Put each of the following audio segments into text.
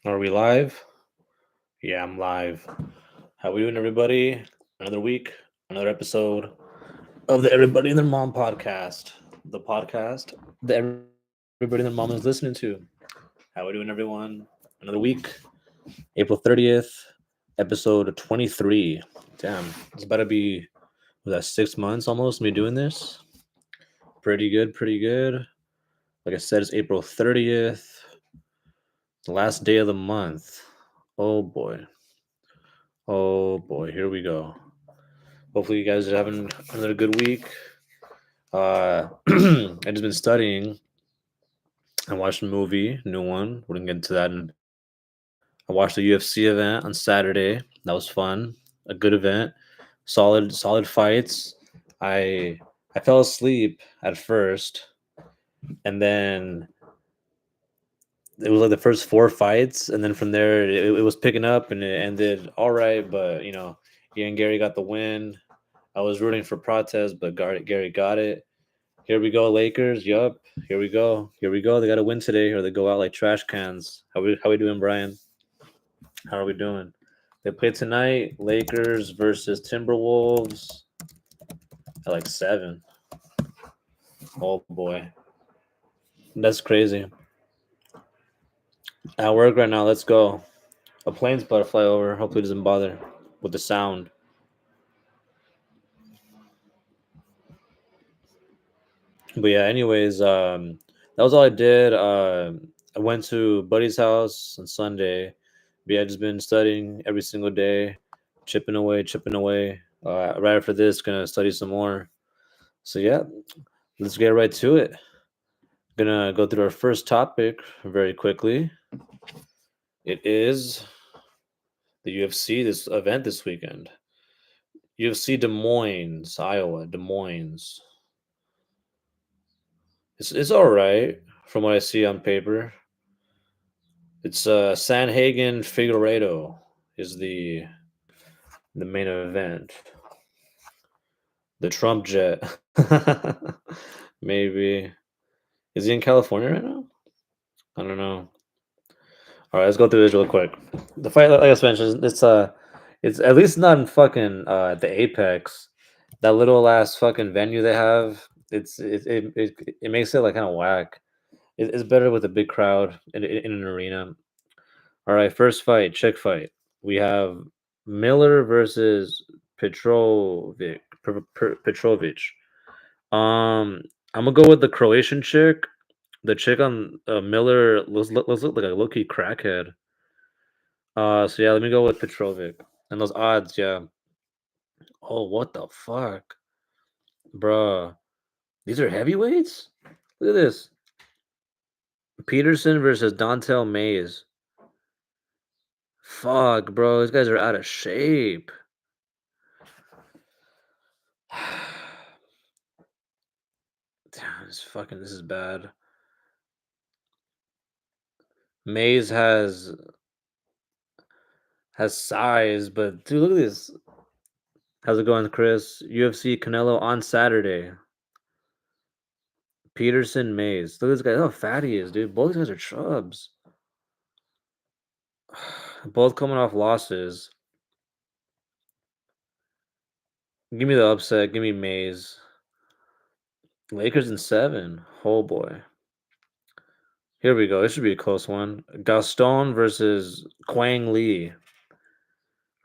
Are we live? Yeah, I'm live. How we doing, everybody? Another week, another episode of the Everybody and Their Mom podcast. The podcast that everybody and their mom is listening to. How we doing, everyone? Another week, April 30th, episode 23. Damn, it's about to be, was that 6 months almost me doing this? Pretty good, pretty good. Like I said, it's April 30th, the last day of the month. Oh boy. Oh boy, here we go. Hopefully, you guys are having another good week. I just been studying. I watched a movie, new one. We're gonna get into that in a bit. I watched the UFC event on Saturday. That was fun. A good event. Solid fights. I I fell asleep at first, and then it was like the first four fights, and then from there it was picking up, and it ended all right. But Ian Gary got the win. I was rooting for Protest, but Gary got it. Here we go, Lakers. Yup. Here we go. Here we go. They got to win today, or they go out like trash cans. How we doing, Brian? How are we doing? They play tonight. Lakers versus Timberwolves at like 7. Oh boy, that's crazy. At work right now. Let's go. A plane's about to fly over. Hopefully, it doesn't bother with the sound. But yeah, anyways, that was all I did. I went to buddy's house on Sunday. But yeah, I just been studying every single day, chipping away, chipping away. Right after this, gonna study some more. So yeah, let's get right to it. Gonna go through our first topic very quickly. It is the UFC this event this weekend. UFC Des Moines, Iowa. Des Moines. It's all right from what I see on paper. It's Sanhagen Figueredo is the main event. The Trump jet. Maybe. Is he in California right now? I don't know. All right, let's go through this real quick. The fight, like I mentioned, it's at least not in fucking the Apex, that little ass fucking venue they have. It makes it like kind of whack. It's better with a big crowd in an arena. All right, first fight, chick fight. We have Miller versus Petrovic. Um, I'm gonna go with the Croatian chick. The chick on Miller looks look like a low key crackhead. So yeah, let me go with Petrovic. And those odds, yeah. Oh, what the fuck, bruh? These are heavyweights. Look at this. Peterson versus Dontel Mays. Fuck, bro. These guys are out of shape. Damn, this is bad. Mays has size, but dude, look at this. How's it going, Chris? UFC Canelo on Saturday. Peterson Mays. Look at this guy. Look how fat he is, dude. Both these guys are chubs. Both coming off losses. Give me the upset. Give me Mays. Lakers in 7. Oh boy. Here we go. This should be a close one. Gaston versus Quang Lee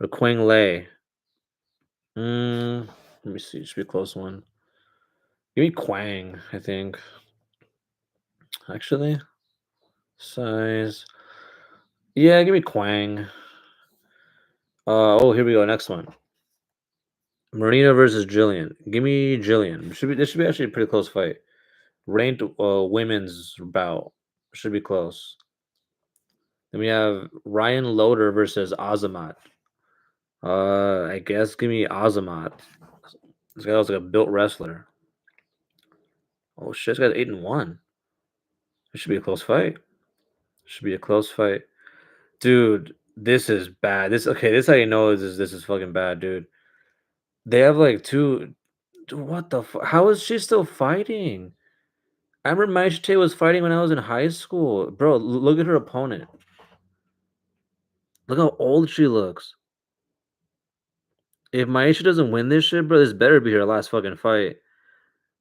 or Quang Lei. Let me see. It should be a close one. Give me Quang, I think. Actually, size. Yeah, give me Quang. Oh, here we go. Next one. Marina versus Jillian. Give me Jillian. This should be actually a pretty close fight. Ranked women's bout. Should be close. Then we have Ryan Loader versus Azamat. I guess give me Azamat. This guy was like a built wrestler. Oh shit, this guy's 8-1. This should be a close fight. Should be a close fight. Dude, this is bad. This how you know this is fucking bad, dude. They have like two. Dude, what the how is she still fighting? I remember Maishite was fighting when I was in high school. Bro, look at her opponent. Look how old she looks. If Maisha doesn't win this shit, bro, this better be her last fucking fight.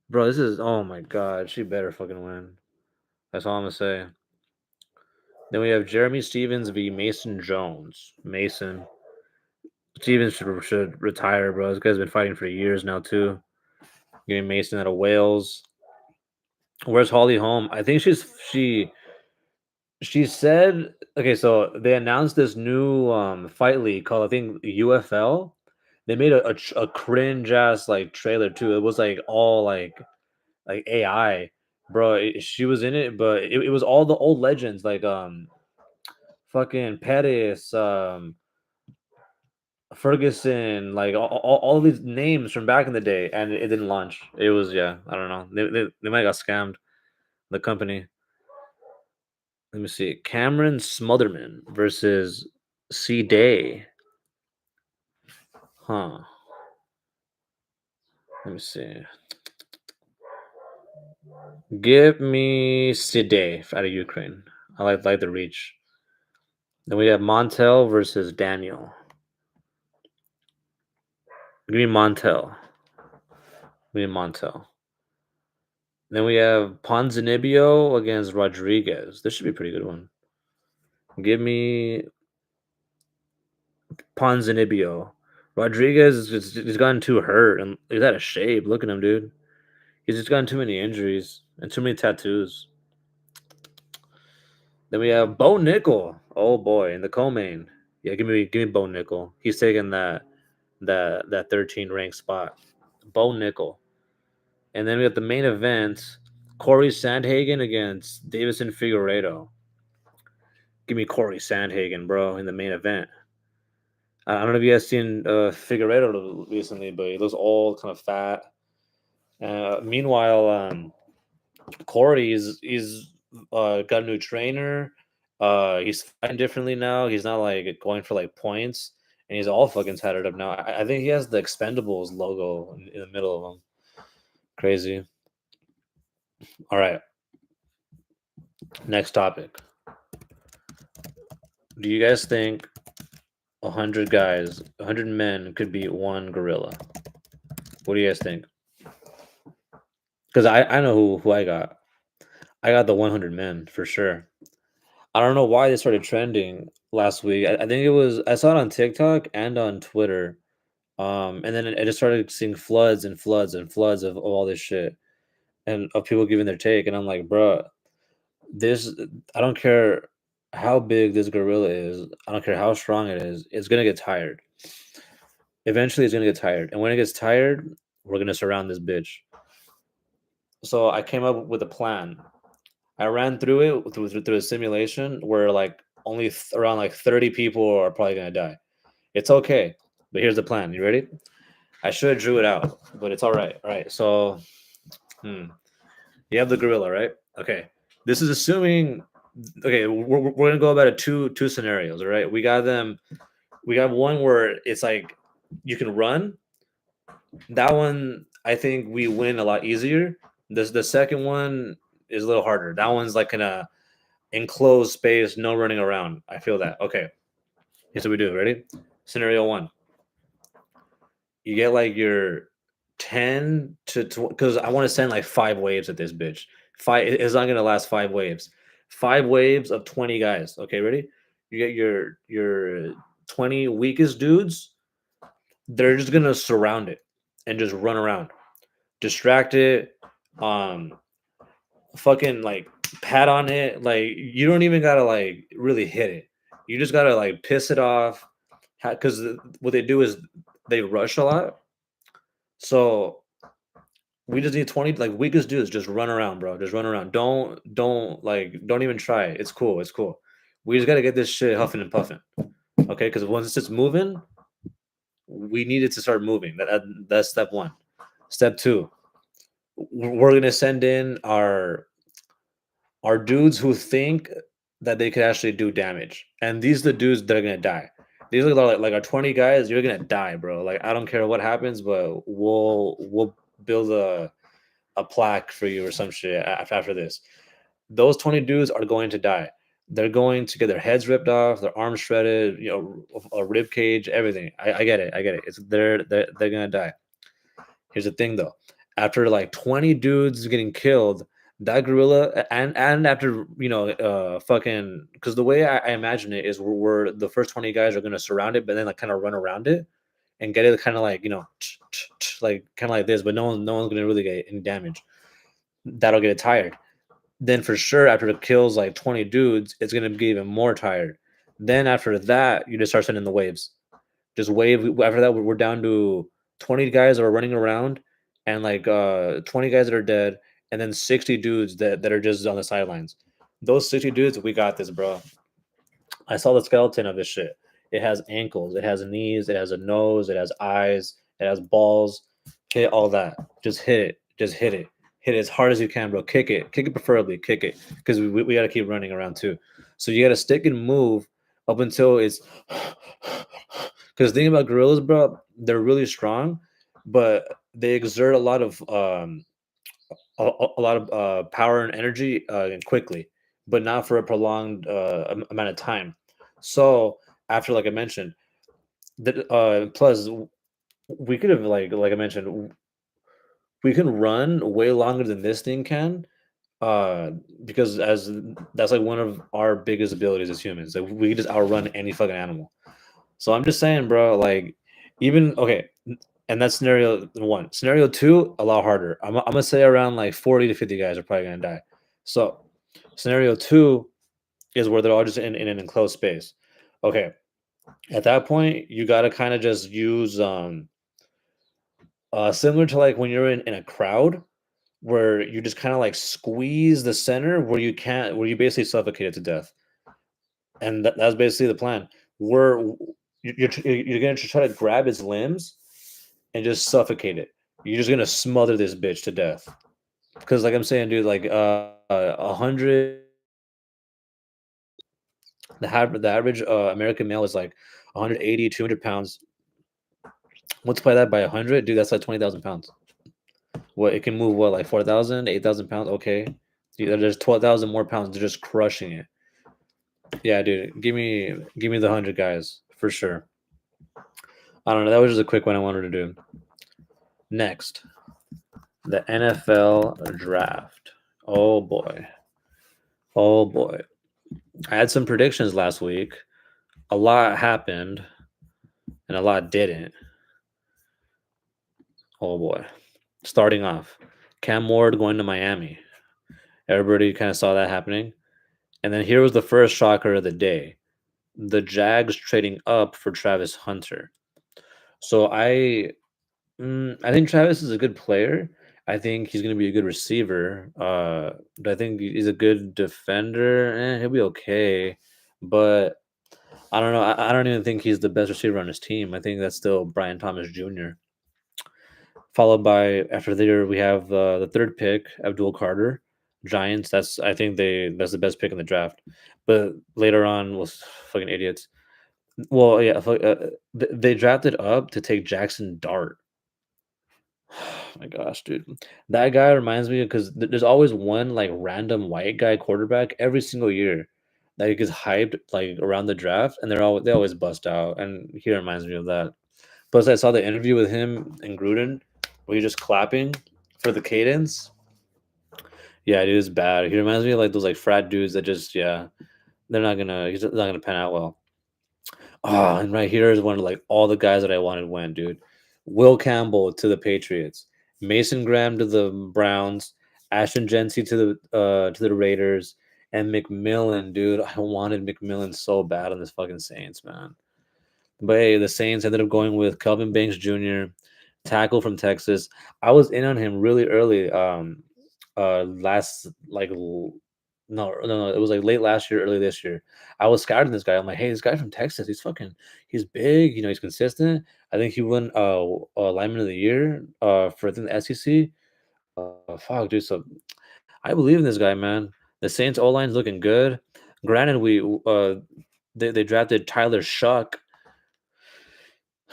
Bro, this is oh my god, she better fucking win. That's all I'm gonna say. Then we have Jeremy Stevens v. Mason Jones. Mason Stevens should retire, bro. This guy's been fighting for years now too. Getting Mason out of Wales. Where's Holly Holm? I think she said okay. So they announced this new fight league called I think UFL. They made a cringe ass like trailer too. It was like all like AI, bro. She was in it, but it was all the old legends like fucking Pettis, Ferguson, like all these names from back in the day, and it didn't launch. It was yeah, I don't know. They might have got scammed. The company. Let me see. Cameron Smotherman versus C Day. Huh. Let me see. Give me C Day out of Ukraine. I like the reach. Then we have Montel versus Daniel. Give me Montel. Give me Montel. Then we have Ponzinibbio against Rodriguez. This should be a pretty good one. Give me Ponzinibbio. Rodriguez is he's gotten too hurt and he's out of shape. Look at him, dude. He's just gotten too many injuries and too many tattoos. Then we have Bo Nickel. Oh boy, in the co-main. Yeah, give me Bo Nickel. He's taking that 13 ranked spot. Bo Nickel. And then we have the main event, Corey Sandhagen against Davison Figueredo. Give me Corey Sandhagen, bro, in the main event. I don't know if you guys seen Figueredo recently, but he looks all kind of fat. Meanwhile, Corey is got a new trainer. He's fighting differently now. He's not like going for like points, and he's all fucking tatted up now. I think he has the Expendables logo in the middle of him. Crazy. All right, next topic. Do you guys think 100 guys, 100 men could beat one gorilla? What do you guys think? Because I know who I got. I got the 100 men for sure. I don't know why they started trending last week. I think it was I saw it on TikTok and on Twitter. And then I just started seeing floods and floods and floods of all this shit and of people giving their take. And I'm like, bro, this I don't care how big this gorilla is. I don't care how strong it is. It's gonna get tired. Eventually, it's gonna get tired. And when it gets tired, we're gonna surround this bitch. So I came up with a plan. I ran through it through a simulation where like only around like 30 people are probably gonna die. It's okay, but here's the plan. You ready? I should have drew it out, but it's all right. All right. So, hmm, you have the gorilla, right? Okay. This is assuming. Okay, we're gonna go about it two scenarios. All right. We got them. We got one where it's like you can run. That one, I think we win a lot easier. The second one is a little harder. That one's like in a enclosed space, no running around. I feel that. Okay. Here's what we do. Ready? Scenario one. You get like your 10 to because I want to send like 5 waves at this bitch. It's not gonna last 5 waves. 5 waves of 20 guys. Okay, ready? You get your 20 weakest dudes. They're just gonna surround it and just run around, distract it, um, fucking like pat on it. Like you don't even gotta like really hit it. You just gotta like piss it off. Because what they do is they rush a lot. So we just need 20 like weakest dudes just run around, bro. Just run around. Don't even try it. It's cool. It's cool. We just gotta get this shit huffing and puffing. Okay, because once it's moving, we need it to start moving. That's step one. Step two, we're gonna send in our dudes who think that they could actually do damage. And these are the dudes that are gonna die. These are like our 20 guys, you're gonna die, bro. Like I don't care what happens, but we'll build a plaque for you or some shit after this. Those 20 dudes are going to die. They're going to get their heads ripped off, their arms shredded, a rib cage, everything. I get it. I get it. They're gonna die. Here's the thing though. After like 20 dudes getting killed, that gorilla and after fucking because the way I imagine it is we're the first 20 guys are gonna surround it, but then like kind of run around it and get it kind of like like kind of like this, but no one's gonna really get any damage. That'll get it tired. Then for sure after it kills like 20 dudes, it's gonna get even more tired. Then after that, you just start sending the waves. Just wave. After that, we're down to 20 guys that are running around, and like 20 guys that are dead, and then 60 dudes that are just on the sidelines. Those 60 dudes, we got this, bro. I saw the skeleton of this shit. It has ankles, it has knees, it has a nose, it has eyes, it has balls. Hit all that. Just hit it. Just hit it. Hit it as hard as you can, bro. Kick it. Kick it preferably. Kick it. Because we got to keep running around too. So you got to stick and move up until it's. Because the thing about gorillas, bro, they're really strong, but they exert a lot of power and energy and quickly, but not for a prolonged amount of time. So after, like I mentioned, that plus we could have like I mentioned, we can run way longer than this thing can. Uh, because as that's like one of our biggest abilities as humans, like we can just outrun any fucking animal. So I'm just saying, bro, like even okay, and that's scenario one. Scenario two, a lot harder. I'm gonna say around like 40 to 50 guys are probably gonna die. So scenario two is where they're all just in an enclosed space. Okay. At that point, you gotta kind of just use similar to like when you're in a crowd where you just kind of like squeeze the center where you can't where you basically suffocate it to death. And that's basically the plan. You're gonna try to grab its limbs and just suffocate it. You're just gonna smother this bitch to death. Because like I'm saying, dude, like 100, the average American male is like 180, 200 pounds. Multiply that by 100, dude, that's like 20,000 pounds. What it can move, what, like 4,000, 8,000 pounds? Okay, dude, there's 12,000 more pounds. They're just crushing it. Yeah, dude, give me the 100 guys for sure. I don't know. That was just a quick one I wanted to do. Next, the NFL draft. Oh boy. Oh boy. I had some predictions last week. A lot happened and a lot didn't. Oh boy. Starting off, Cam Ward going to Miami. Everybody kind of saw that happening. And then here was the first shocker of the day. The Jags trading up for Travis Hunter. So I think Travis is a good player. I think he's going to be a good receiver. But I think he's a good defender. He'll be okay. But I don't know. I don't even think he's the best receiver on his team. I think that's still Brian Thomas Jr. Followed by after there we have the third pick, Abdul Carter, Giants. That's the best pick in the draft. But later on was fucking idiots. Well, yeah, they drafted up to take Jackson Dart. My gosh, dude, that guy reminds me because there's always one like random white guy quarterback every single year that gets hyped like around the draft, and they always bust out, and he reminds me of that. Plus, I saw the interview with him and Gruden where he's just clapping for the cadence. Yeah, dude, it's bad. He reminds me of like those like frat dudes that just he's not gonna pan out well. Oh, and right here is one of like all the guys that I wanted went, dude. Will Campbell to the Patriots, Mason Graham to the Browns, Ashton Gency to the Raiders, and McMillan, dude. I wanted McMillan so bad on this fucking Saints, man. But hey, the Saints ended up going with Kelvin Banks Jr., tackle from Texas. I was in on him really early. Last no, it was like late last year, early this year. I was scouting this guy. I'm like, hey, this guy from Texas, he's big. He's consistent. I think he won lineman of the year for I think the SEC. Fuck, dude. So I believe in this guy, man. The Saints O line's looking good. Granted, they drafted Tyler Shuck.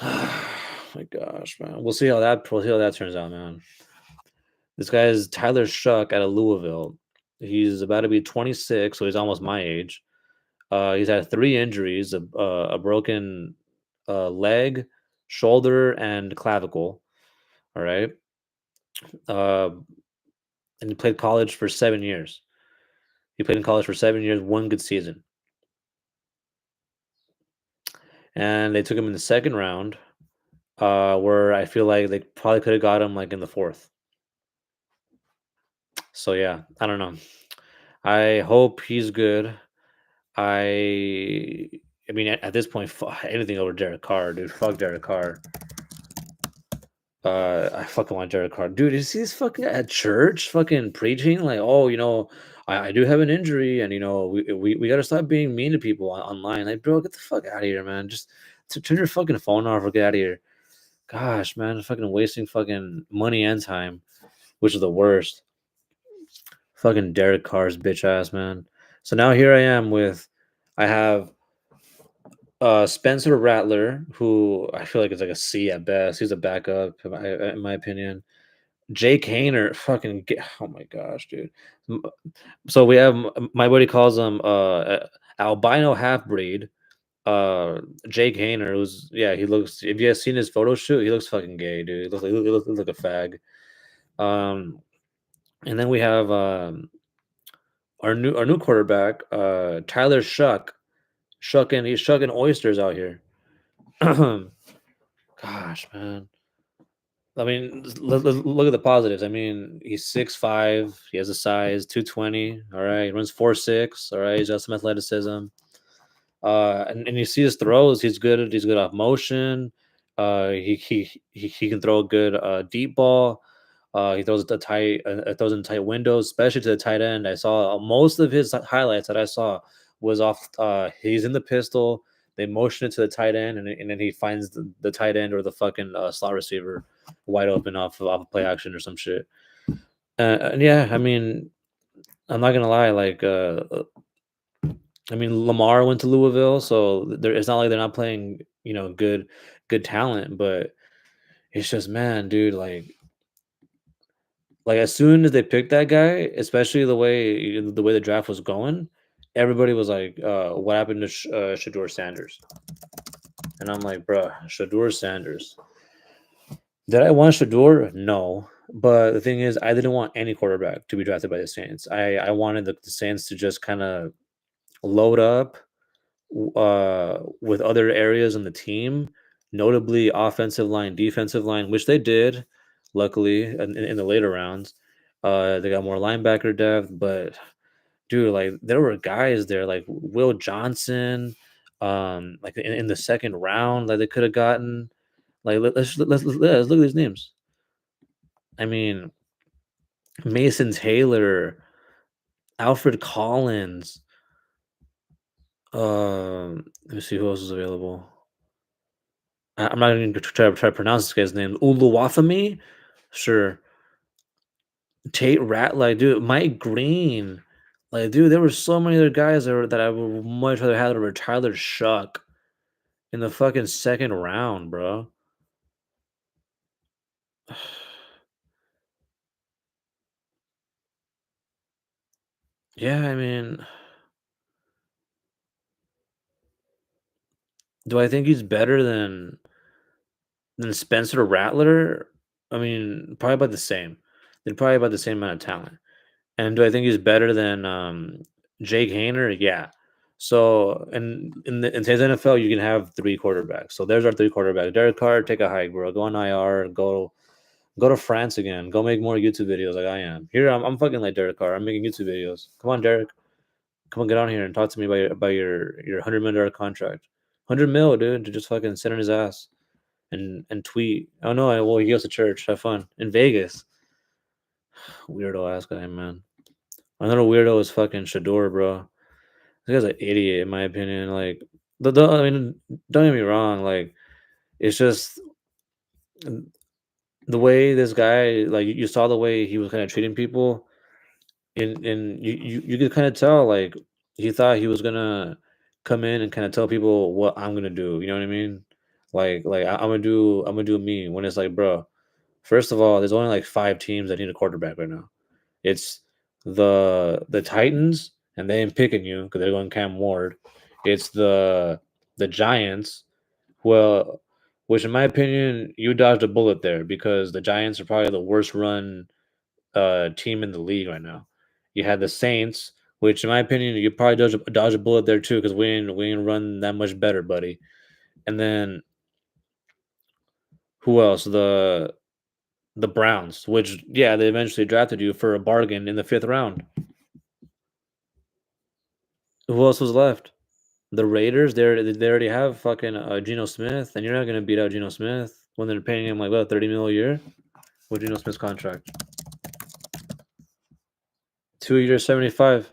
My gosh, man. We'll see how that turns out, man. This guy is Tyler Shuck out of Louisville. He's about to be 26, so he's almost my age. He's had three injuries: a broken leg, shoulder, and clavicle. All right, uh, and he played college for 7 years. He played in college for 7 years, one good season, and they took him in the second round, where I feel like they probably could have got him like in the fourth. So yeah, I don't know. I hope he's good. I I mean, at this point, anything over Derek Carr, dude. Fuck Derek Carr. I fucking want Derek Carr, dude. Is he fucking at church, fucking preaching like, oh, I do have an injury, and we gotta stop being mean to people online. Like, bro, get the fuck out of here, man. Just turn your fucking phone off or get out of here. Gosh, man, fucking wasting fucking money and time, which is the worst. Fucking Derek Carr's bitch ass, man. So now here I am I have Spencer Rattler, who I feel like is like a C at best. He's a backup, in my opinion. Jake Hayner, oh my gosh, dude. M- So we have my buddy calls him albino half breed. Uh, Jake Hayner, who's yeah, he looks. If you guys seen his photo shoot, he looks fucking gay, dude. He looks like a fag. Um, and then we have our new quarterback, Tyler he's shucking oysters out here. Gosh, man. I mean, let's look at the positives. I mean, he's 6'5". He has a size 220. All right, he runs 4.6. All right, he's got some athleticism. And you see his throws. He's good off motion. He can throw a good deep ball. He throws in tight windows, especially to the tight end. I saw most of his highlights that I saw was off. He's in the pistol. They motion it to the tight end, and then he finds the tight end or the fucking slot receiver wide open off play action or some shit. And yeah, I mean, I'm not gonna lie. Like, I mean, Lamar went to Louisville, so it's not like they're not playing, good talent, but it's just, man, dude, like as soon as they picked that guy, especially the way the draft was going, everybody was like, "What happened to Shador Sanders?" And I'm like, "Bruh, Shador Sanders. Did I want Shador? No." But the thing is, I didn't want any quarterback to be drafted by the Saints. I wanted the Saints to just kind of load up with other areas in the team, notably offensive line, defensive line, which they did, luckily, in the later rounds. They got more linebacker depth, but dude, like there were guys there like Will Johnson, like in the second round, like they could have gotten. Like let's look at these names. I mean, Mason Taylor, Alfred Collins. Let me see who else is available. I'm not even gonna try to pronounce this guy's name. Uluwafemi? Sure. Tate Rat like, dude, Mike Green. Like, dude, there were so many other guys that I would much rather have over Tyler Shuck in the fucking second round, bro. Yeah, I mean, do I think he's better than Spencer Rattler? I mean, probably about the same. They're probably about the same amount of talent. And do I think he's better than Jake Hayner? Yeah. So in today's NFL, you can have three quarterbacks. So there's our three quarterbacks. Derek Carr, take a hike, bro. Go on IR. Go to France again. Go make more YouTube videos like I am. Here I'm fucking like Derek Carr. I'm making YouTube videos. Come on, Derek. Come on, get on here and talk to me about your $100 million contract. 100 mil, dude, to just fucking sit on his ass and tweet. Oh no, well he goes to church. Have fun in Vegas. Weirdo ass guy, man. Another weirdo is fucking Shador, bro. This guy's an idiot, in my opinion. Like, I mean, don't get me wrong. Like, it's just the way this guy, like, you saw the way he was kind of treating people, and you could kind of tell, like, he thought he was gonna come in and kind of tell people what I'm gonna do. You know what I mean? Like I'm gonna do me. When it's like, bro, first of all, there's only like five teams that need a quarterback right now. It's the Titans, and they ain't picking you because they're going Cam Ward. It's the Giants. Well, which in my opinion, you dodged a bullet there because the Giants are probably the worst run team in the league right now. You had the Saints, which in my opinion, you probably dodge a bullet there too because we ain't run that much better, buddy. And then who else? The Browns, which yeah, they eventually drafted you for a bargain in the fifth round. Who else was left? The Raiders. They already have fucking Geno Smith, and you're not gonna beat out Geno Smith when they're paying him like what 30 mil a year with Geno Smith's contract. 2 years, 75.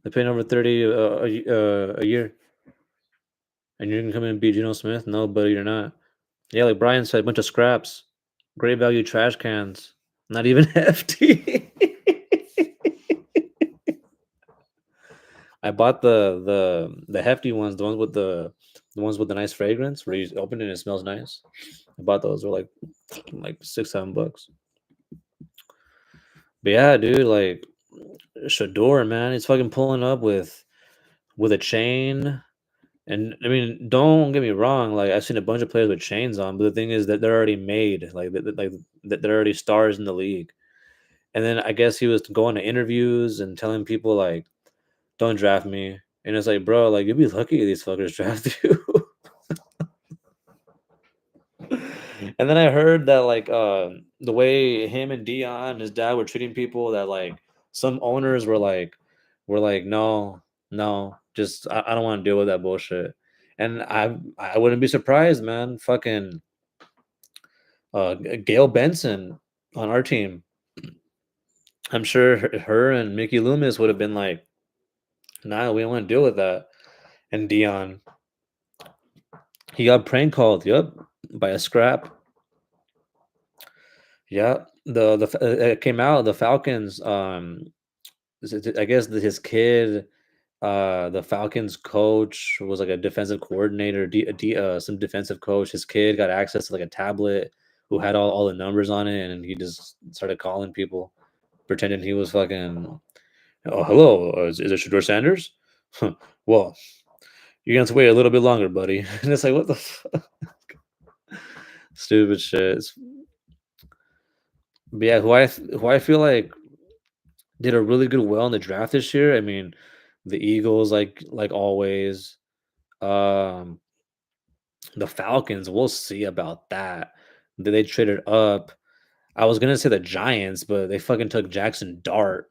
They're paying over 30 a year, and you're gonna come in and beat Geno Smith? No, buddy, you're not. Yeah, like Brian said, a bunch of scraps, great value trash cans, not even hefty. I bought the hefty ones, the ones with the nice fragrance where you open it and it smells nice. I bought those. They're like 6 7 bucks. But yeah, dude, like Shador, man, he's fucking pulling up with a chain. And I mean, don't get me wrong. Like I've seen a bunch of players with chains on, but the thing is that they're already made. Like they're already stars in the league. And then I guess he was going to interviews and telling people like, "Don't draft me." And it's like, bro, like you'd be lucky if these fuckers draft you. And then I heard that like the way him and Dion and his dad were treating people, that like some owners were like no, no, just I don't want to deal with that bullshit. And I wouldn't be surprised, man. Fucking Gail Benson on our team. I'm sure her and Mickey Loomis would have been like, nah, we don't want to deal with that. And Dion, he got prank called, yep, by a scrap. Yeah, it came out the Falcons. I guess his kid, the Falcons coach was like a defensive coordinator, some defensive coach. His kid got access to like a tablet who had all the numbers on it, and he just started calling people, pretending he was fucking. Oh, hello, is it Shador Sanders? Huh, well, you're gonna have to wait a little bit longer, buddy. And it's like, what the stupid shit. But yeah, who I feel like did a really good well in the draft this year. I mean, the Eagles, like always. Um, the Falcons, we'll see about that. They traded up. I was gonna say the Giants, but they fucking took Jackson Dart.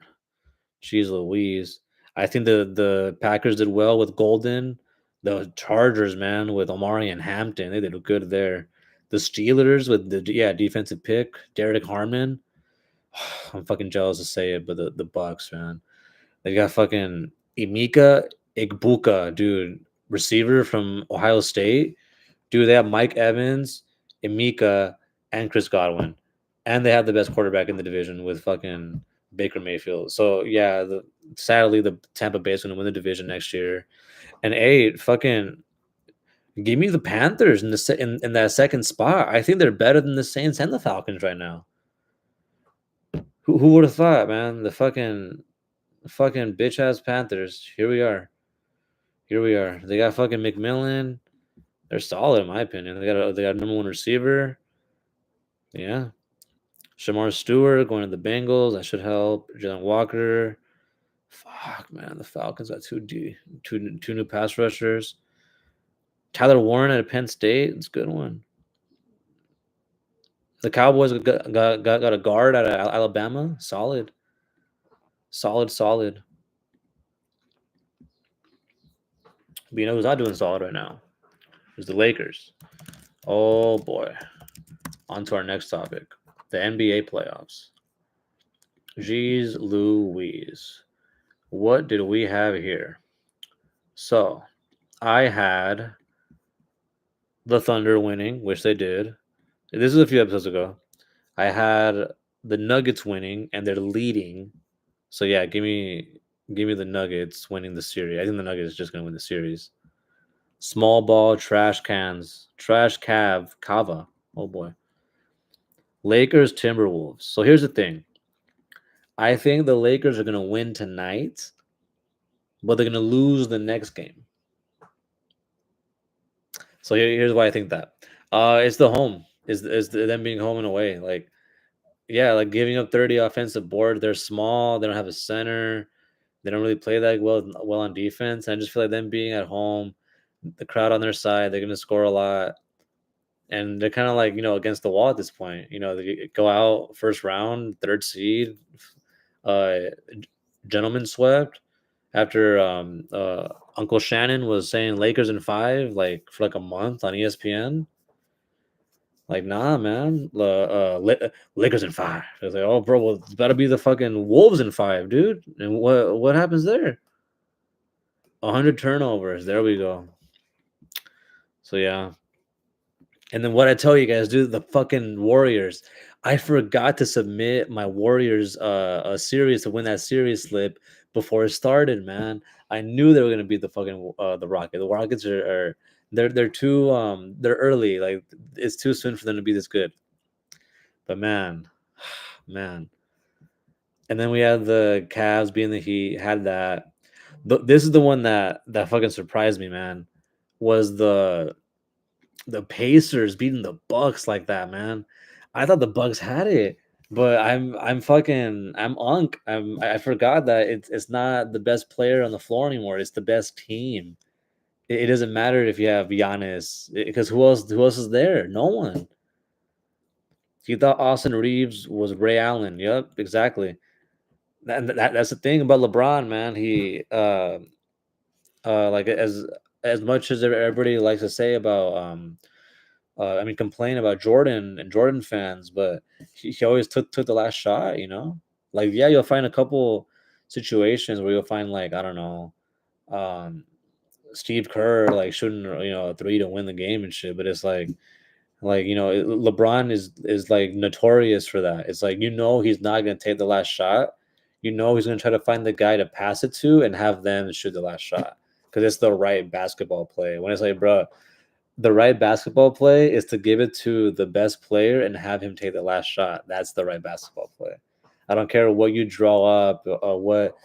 Jeez Louise. I think the Packers did well with Golden. The Chargers, man, with Omari and Hampton, they did good there. The Steelers with the defensive pick, Derek Harmon. I'm fucking jealous to say it, but the Bucks, man. They got fucking Emeka Igbuka, dude, receiver from Ohio State. Dude, they have Mike Evans, Emeka, and Chris Godwin. And they have the best quarterback in the division with fucking Baker Mayfield. So yeah, sadly the Tampa Bay is gonna win the division next year. And fucking give me the Panthers in that second spot. I think they're better than the Saints and the Falcons right now. Who would have thought, man? The fucking bitch ass Panthers. Here we are. Here we are. They got fucking McMillan. They're solid in my opinion. They got a number one receiver. Yeah. Shamar Stewart going to the Bengals. That should help. Jalen Walker. Fuck, man. The Falcons got two new pass rushers. Tyler Warren at Penn State. It's a good one. The Cowboys got a guard out of Alabama. Solid. Solid, solid. But you know who's not doing solid right now? It's the Lakers. Oh boy. On to our next topic. The NBA playoffs. Jeez Louise. What did we have here? So, I had the Thunder winning, which they did. This is a few episodes ago. I had the Nuggets winning, and they're leading. So yeah, give me the Nuggets winning the series. I think the Nuggets is just gonna win the series. Small ball, trash cans, kava. Oh boy. Lakers, Timberwolves. So here's the thing. I think the Lakers are gonna win tonight, but they're gonna lose the next game. So here's why I think that. It's the home. Is them being home and away. Like, yeah, like giving up 30 offensive board. They're small. They don't have a center. They don't really play that well on defense. I just feel like them being at home, the crowd on their side, they're gonna score a lot. And they're kind of like, against the wall at this point. They go out first round, third seed, uh, gentleman swept after Uncle Shannon was saying Lakers in five, like for like a month on ESPN. Like, nah, man, Lakers in five. I was like, oh, bro, well, it's got to be the fucking Wolves in five, dude. And what happens there? 100 turnovers. There we go. So yeah. And then what I tell you guys, dude, the fucking Warriors. I forgot to submit my Warriors a series to win that series slip before it started, man. I knew they were gonna beat the fucking the Rockets. The Rockets are they're too they're early. Like it's too soon for them to be this good. But man, man. And then we had the Cavs being the Heat, had that. This is the one that fucking surprised me, man. Was the Pacers beating the Bucks like that, man. I thought the Bucks had it, but I'm unk. I forgot that it's not the best player on the floor anymore. It's the best team. It doesn't matter if you have Giannis because who else is there? No one. You thought Austin Reeves was Ray Allen. Yep, exactly. That's the thing about LeBron, man. He like as much as everybody likes to say about I mean, complain about Jordan and Jordan fans, but he always took the last shot, you know? Like, yeah, you'll find a couple situations where you'll find, like, I don't know, um, Steve Kerr, like, shooting, a three to win the game and shit, but it's like, LeBron is like notorious for that. It's like, he's not going to take the last shot. He's going to try to find the guy to pass it to and have them shoot the last shot because it's the right basketball play. When it's like, bro, the right basketball play is to give it to the best player and have him take the last shot. That's the right basketball play. I don't care what you draw up, what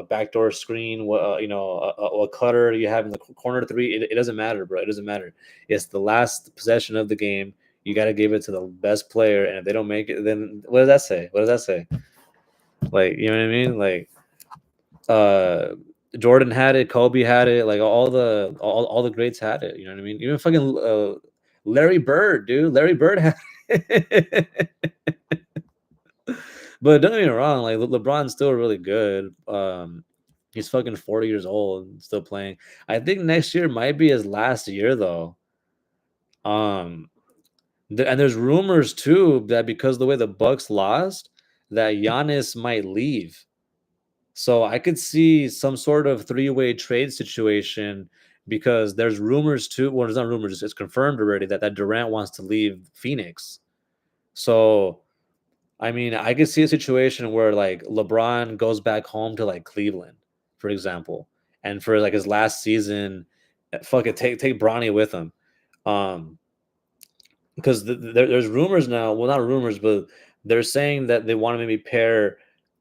backdoor screen, what a cutter you have in the corner three. It doesn't matter, bro. It doesn't matter. It's the last possession of the game. You got to give it to the best player, and if they don't make it, then what does that say? What does that say? Like, you know what I mean? Like, uh Jordan had it, Kobe had it, like all the greats had it. You know what I mean? Even fucking Larry Bird, dude. Larry Bird had it. But don't get me wrong, like LeBron's still really good. He's fucking 40 years old, still playing. I think next year might be his last year though. Um, and there's rumors too that because the way the Bucks lost, that Giannis might leave. So I could see some sort of three-way trade situation because there's rumors too. Well, it's not rumors; it's confirmed already that Durant wants to leave Phoenix. So I mean, I could see a situation where like LeBron goes back home to like Cleveland, for example, and for like his last season, fuck it, take Bronny with him, um, because there's rumors now. Well, not rumors, but they're saying that they want to maybe pair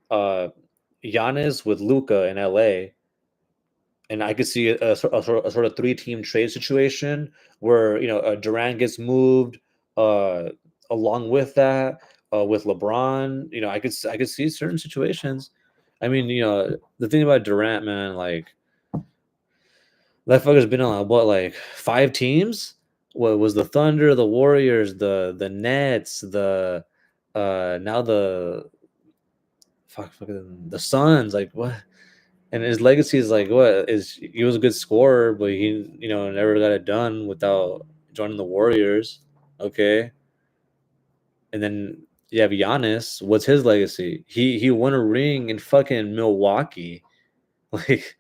uh Giannis with Luca in LA, and I could see a sort of three-team trade situation where Durant gets moved uh, along with that with LeBron. I could see certain situations. I mean, the thing about Durant, man, like that fucker's been on what, like five teams? What was the Thunder, the Warriors, the Nets, the now the Suns? Like what? And his legacy is like what is he was a good scorer, but he never got it done without joining the Warriors. Okay, and then you have Giannis. What's his legacy? He won a ring in fucking Milwaukee. Like,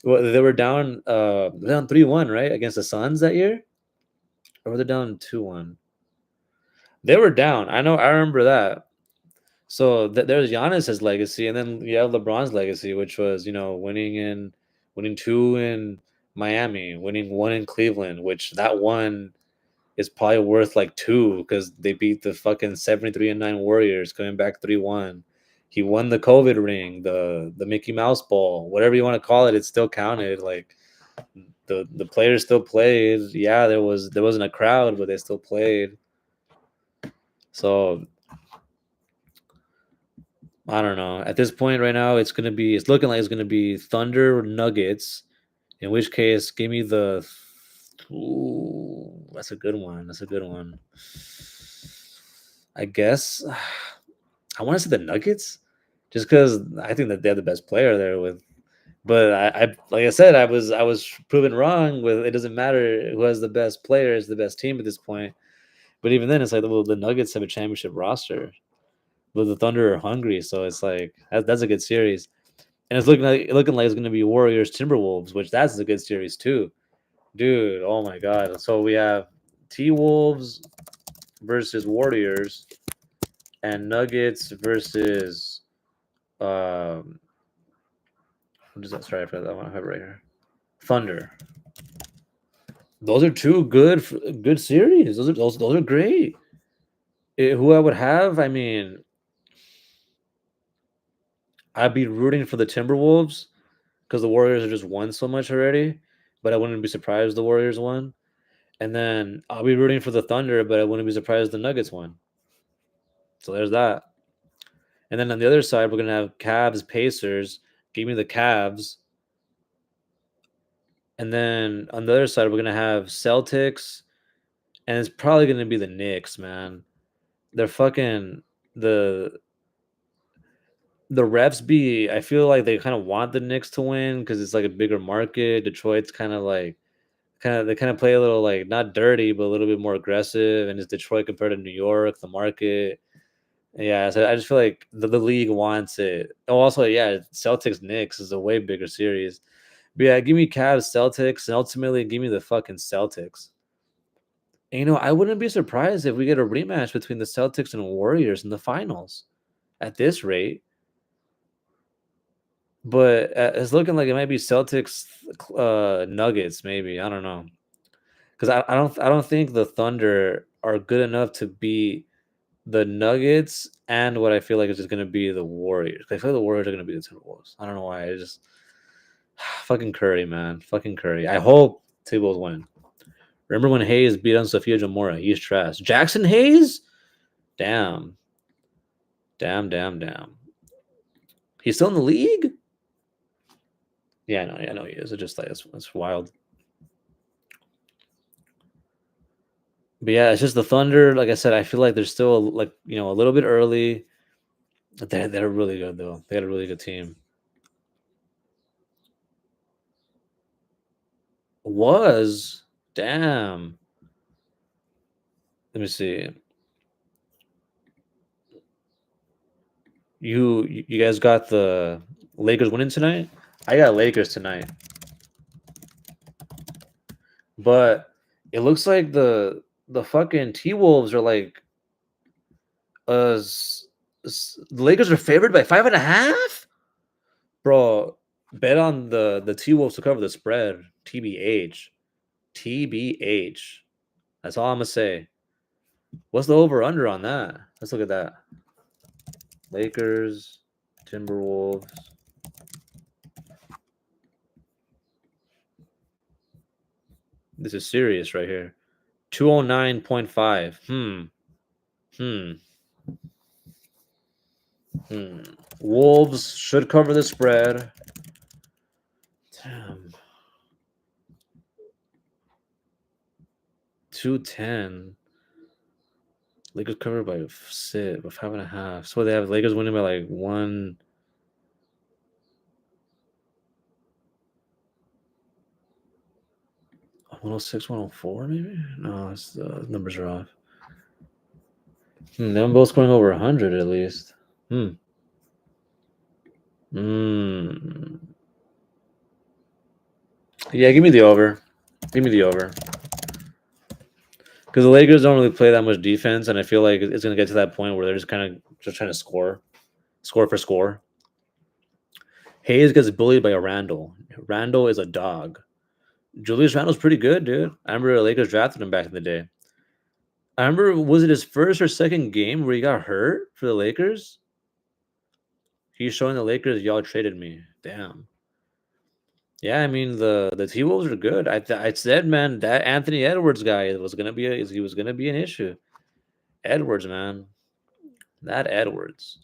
well, they were down 3-1 right against the Suns that year, or were they down 2-1? They were down. I remember that. So there's Giannis's legacy, and then you have LeBron's legacy, which was winning two in Miami, winning one in Cleveland, which that one is probably worth like two because they beat the fucking 73-9 Warriors, coming back 3-1. He won the COVID ring, the Mickey Mouse ball, whatever you want to call it, it still counted. Like The players still played. Yeah, there wasn't a crowd, but they still played. So I don't know. At this point right now, it's looking like it's gonna be Thunder Nuggets. In which case, give me the. Ooh, that's a good one. That's a good one. I guess I want to say the Nuggets, just because I think that they have the best player there. But I like I said, I was proven wrong. With it doesn't matter who has the best player, is the best team at this point. But even then, it's like well, the Nuggets have a championship roster, but the Thunder are hungry, so it's like that's a good series. And it's looking like it's gonna be Warriors Timberwolves, which that's a good series too, dude. Oh my god! So we have T Wolves versus Warriors, and Nuggets versus what is that? Sorry, I forgot that one. I have it right here. Thunder. Those are two good series. Those are great. Who I would have? I mean, I'd be rooting for the Timberwolves because the Warriors have just won so much already. But I wouldn't be surprised the Warriors won. And then I'll be rooting for the Thunder, but I wouldn't be surprised the Nuggets won. So there's that. And then on the other side, we're gonna have Cavs, Pacers. Give me the Cavs. And then on the other side, we're gonna have Celtics, and it's probably gonna be the Knicks, man. They're fucking the the refs be. I feel like they kind of want the Knicks to win because it's like a bigger market. Detroit's kind of like they kind of play a little like not dirty, but a little bit more aggressive. And it's Detroit compared to New York, the market. Yeah, so I just feel like the league wants it. Oh, also, yeah, Celtics Knicks is a way bigger series. But yeah, give me Cavs Celtics, and ultimately give me the fucking Celtics. And, I wouldn't be surprised if we get a rematch between the Celtics and Warriors in the finals at this rate. But it's looking like it might be Celtics Nuggets, maybe. I don't know. Because I don't think the Thunder are good enough to beat the Nuggets and what I feel like is just gonna be the Warriors. I feel like the Warriors are gonna be the Timberwolves. I don't know why. I just fucking Curry, man. Fucking Curry. I hope Timberwolves win. Remember when Hayes beat on Sophia Jamora? He's trash. Jackson Hayes? Damn. Damn, damn, damn. He's still in the league? Yeah, I know he is. It's just like it's wild. But yeah, it's just the Thunder. Like I said, I feel like they're still like a little bit early. They're really good though. They had a really good team. Was damn. Let me see. You guys got the Lakers winning tonight? I got Lakers tonight. But it looks like the fucking T Wolves are like the Lakers are favored by 5.5? Bro, bet on the T Wolves to cover the spread. TBH. TBH. That's all I'm gonna say. What's the over under on that? Let's look at that. Lakers, Timberwolves. This is serious right here. 209.5. Hmm. Wolves should cover the spread. Damn. 210. Lakers covered by 5.5. So they have Lakers winning by like 106, 104, maybe? No, the numbers are off. They're both scoring over 100 at least. Hmm. Yeah, give me the over. Give me the over. Because the Lakers don't really play that much defense, and I feel like it's going to get to that point where they're just kind of just trying to score for score. Hayes gets bullied by a Randall. Randall is a dog. Julius Randle's pretty good, dude. I remember the Lakers drafted him back in the day. I remember, was it his first or second game where he got hurt for the Lakers? He's showing the Lakers, y'all traded me. Damn. Yeah, I mean the T Wolves are good. I said, man, that Anthony Edwards guy was gonna be he was gonna be an issue. Edwards, man, that Edwards.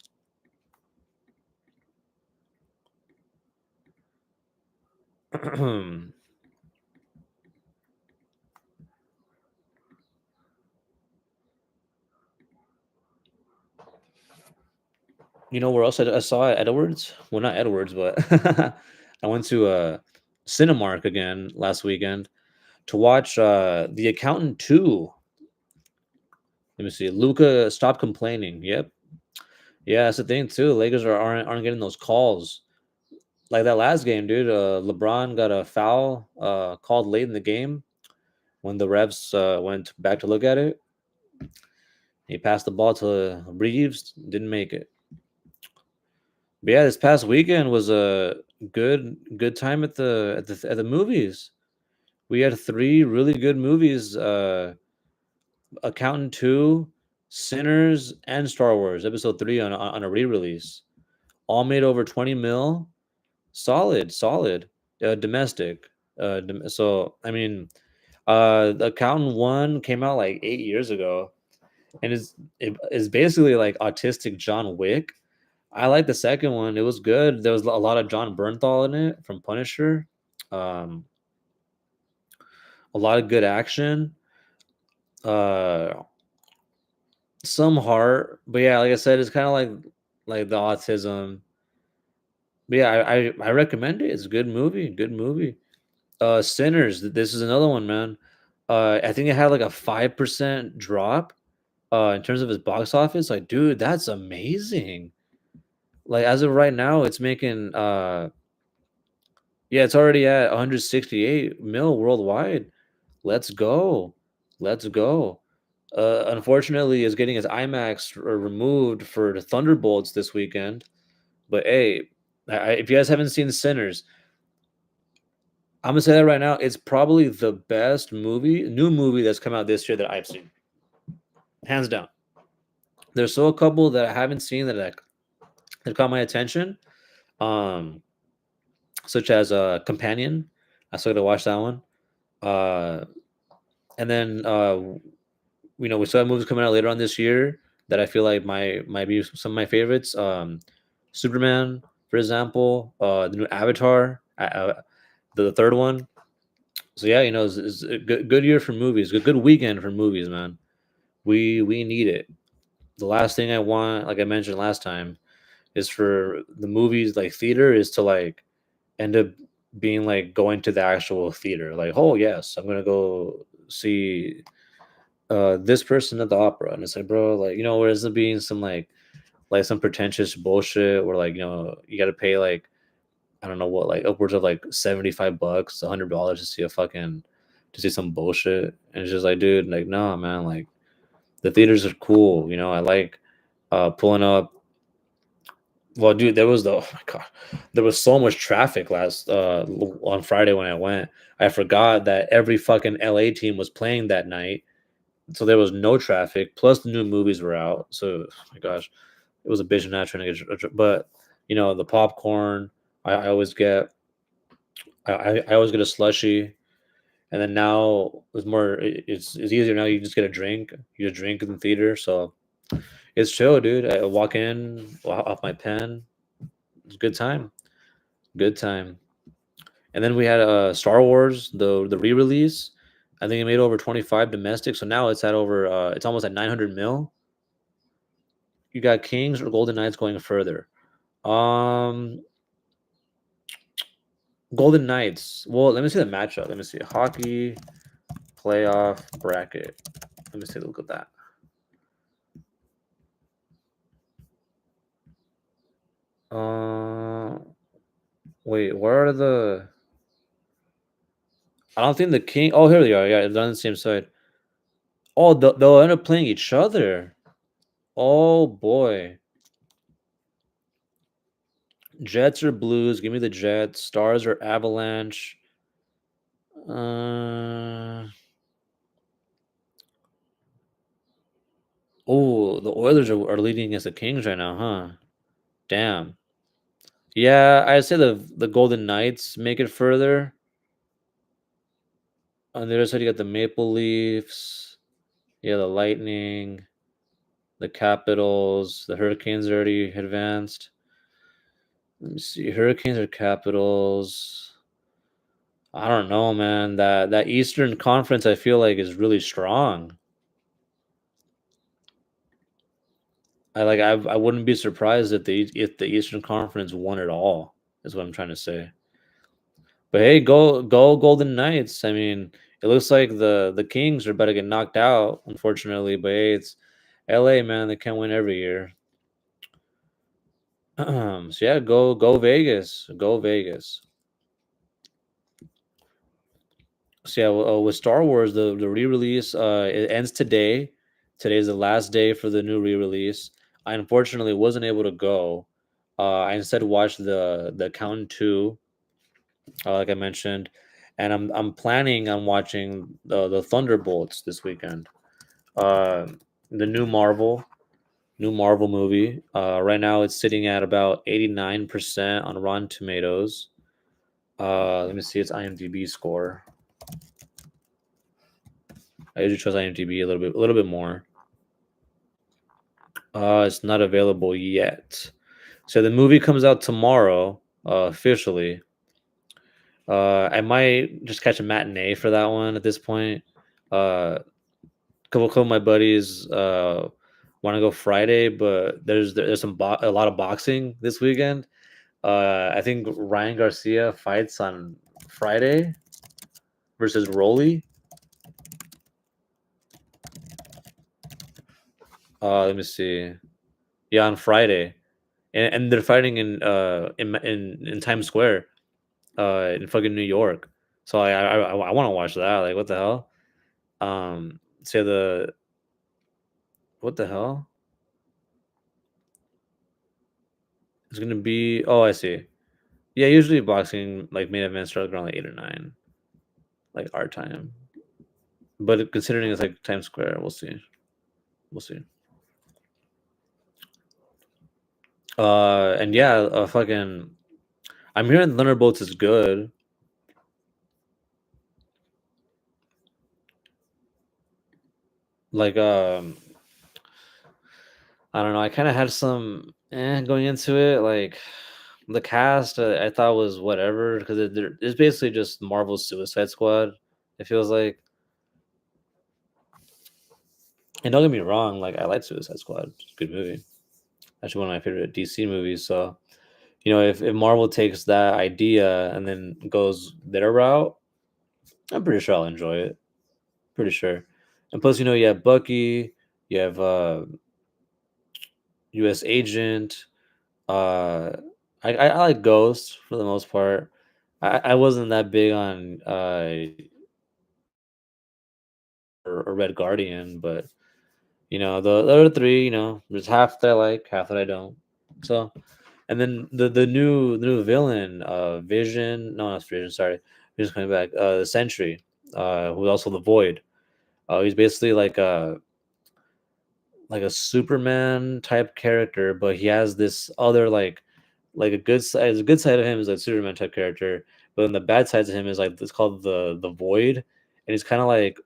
You know where else I saw Edwards? Well, not Edwards, but I went to Cinemark again last weekend to watch The Accountant 2. Let me see. Luca, stop complaining. Yep. Yeah, that's the thing too. Lakers aren't getting those calls. Like that last game, dude. LeBron got a foul called late in the game when the refs went back to look at it. He passed the ball to Reeves, didn't make it. But yeah, this past weekend was a good time at the movies. We had three really good movies: Accountant 2, Sinners, and Star Wars Episode 3 on a re-release. All made over 20 mil. Solid, solid. Domestic. So I mean, the Accountant 1 came out like 8 years ago, and it is basically like autistic John Wick. I like the second one. It was good. There was a lot of John Bernthal in it from Punisher. Um, a lot of good action. Uh, some heart, but yeah, like I said, it's kind of like the autism. But yeah, I recommend it. It's a good movie. Good movie. Sinners. This is another one, man. I think it had like a 5% drop. In terms of its box office, like, dude, that's amazing. Like as of right now, it's making yeah, it's already at 168 mil worldwide. Let's go. Let's go. Unfortunately, is getting his IMAX removed for the Thunderbolts this weekend. But hey, if you guys haven't seen Sinners, I'm gonna say that right now. It's probably the best new movie that's come out this year that I've seen, hands down. There's still a couple that I haven't seen that caught my attention, um, such as Companion. I still got to watch that one. Uh, and then we still have movies coming out later on this year that I feel like might be some of my favorites. Superman, for example, the new Avatar, the third one. So yeah, it's a good year for movies. Good weekend for movies, man. We need it. The last thing I want, like I mentioned last time, is for the movies like theater is to like end up being like going to the actual theater. Like, oh yes, I'm gonna go see this person at the opera, and it's like, bro, like whereas it being some like some pretentious bullshit where like you got to pay like I don't know what like upwards of like $75, $100 to see to see some bullshit, and it's just like, dude, like, no, man, like the theaters are cool, I like pulling up. Well, dude, oh my god, there was so much traffic on Friday when I went. I forgot that every fucking LA team was playing that night, so there was no traffic. Plus, the new movies were out. So, oh my gosh, it was a bitch not trying to get. But the popcorn, I always get. I always get a slushy, and then now it's easier now. You just get a drink. You just drink in the theater, so it's chill, dude. I walk in off my pen. It's a good time. Good time. And then we had Star Wars, the re-release. I think it made over 25 domestic, so now it's at over it's almost at 900 mil. You got Kings or Golden Knights going further. Um Golden Knights. Well, let me see the matchup. Let me see. Hockey playoff bracket. Let me take a look at that. Uh wait, where are the I don't think the King. Oh, here they are. Yeah, they're on the same side. Oh, they'll end up playing each other. Oh boy. Jets or Blues? Give me the Jets. Stars or Avalanche? Uh, oh, the Oilers are leading against the Kings right now, huh? Damn. Yeah, I'd say the Golden Knights make it further. On the other side, you got the Maple Leafs. Yeah, the Lightning, the Capitals, the Hurricanes already advanced. Let me see, Hurricanes or Capitals. I don't know, man. That Eastern Conference, I feel like is really strong. I wouldn't be surprised if the Eastern Conference won it all. Is what I'm trying to say. But hey, go Golden Knights. I mean, it looks like the Kings are about to get knocked out, unfortunately. But hey, it's LA, man. They can't win every year. So yeah, go Vegas, go Vegas. So yeah, with Star Wars, the re-release it ends today. Today is the last day for the new re-release. I unfortunately wasn't able to go. I instead watched the Count Two, like I mentioned, and I'm planning on watching the Thunderbolts this weekend. Uh, the new Marvel movie. Right now it's sitting at about 89% on Rotten Tomatoes. Let me see its IMDb score. I usually trust IMDb a little bit more. It's not available yet. So the movie comes out tomorrow, officially. I might just catch a matinee for that one at this point. Couple of my buddies want to go Friday, but there's a lot of boxing this weekend. I think Ryan Garcia fights on Friday versus Rolly. Let me see. Yeah, on Friday, and they're fighting in Times Square, in fucking New York. So I want to watch that. Like, what the hell? Say the what the hell? It's gonna be. Oh, I see. Yeah, usually boxing like main events start around like 8 or 9, like our time. But considering it's like Times Square, we'll see. We'll see. And yeah, fucking. I'm hearing Thunderbolts is good. Like, I don't know. I kind of had some going into it. Like, the cast, I thought was whatever because it's basically just Marvel's Suicide Squad. It feels like, and don't get me wrong, like I like Suicide Squad. It's a good movie. Actually, one of my favorite DC movies. So if Marvel takes that idea and then goes their route, I'm pretty sure I'll enjoy it. Pretty sure. And plus, you have Bucky, you have U.S. Agent. Uh, I like Ghost for the most part. I wasn't that big on or Red Guardian, but the other three, there's half that I like, half that I don't. So, and then the new villain, Vision. No, not Vision. Sorry, Vision's coming back. The Sentry, who's also the Void. He's basically like a Superman type character, but he has this other like a good side. The good side of him is like Superman type character, but then the bad side to him is like it's called the Void, and he's kind of like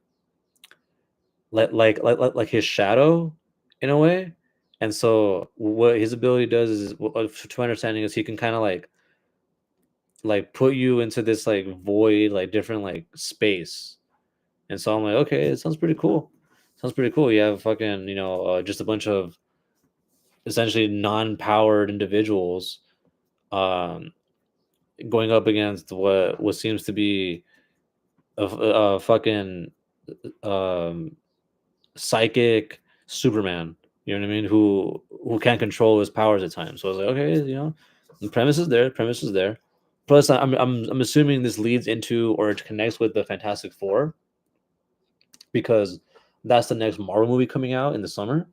his shadow in a way. And so what his ability does is, to my understanding, is he can kind of like put you into this like void, like different like space. And so I'm like, okay, it sounds pretty cool. Sounds pretty cool. You have fucking just a bunch of essentially non-powered individuals um going up against what seems to be a fucking um psychic Superman. You know what I mean? Who can't control his powers at times. So I was like, okay, the premise is there. Premise is there. Plus, I'm assuming this leads into or it connects with the Fantastic Four because that's the next Marvel movie coming out in the summer.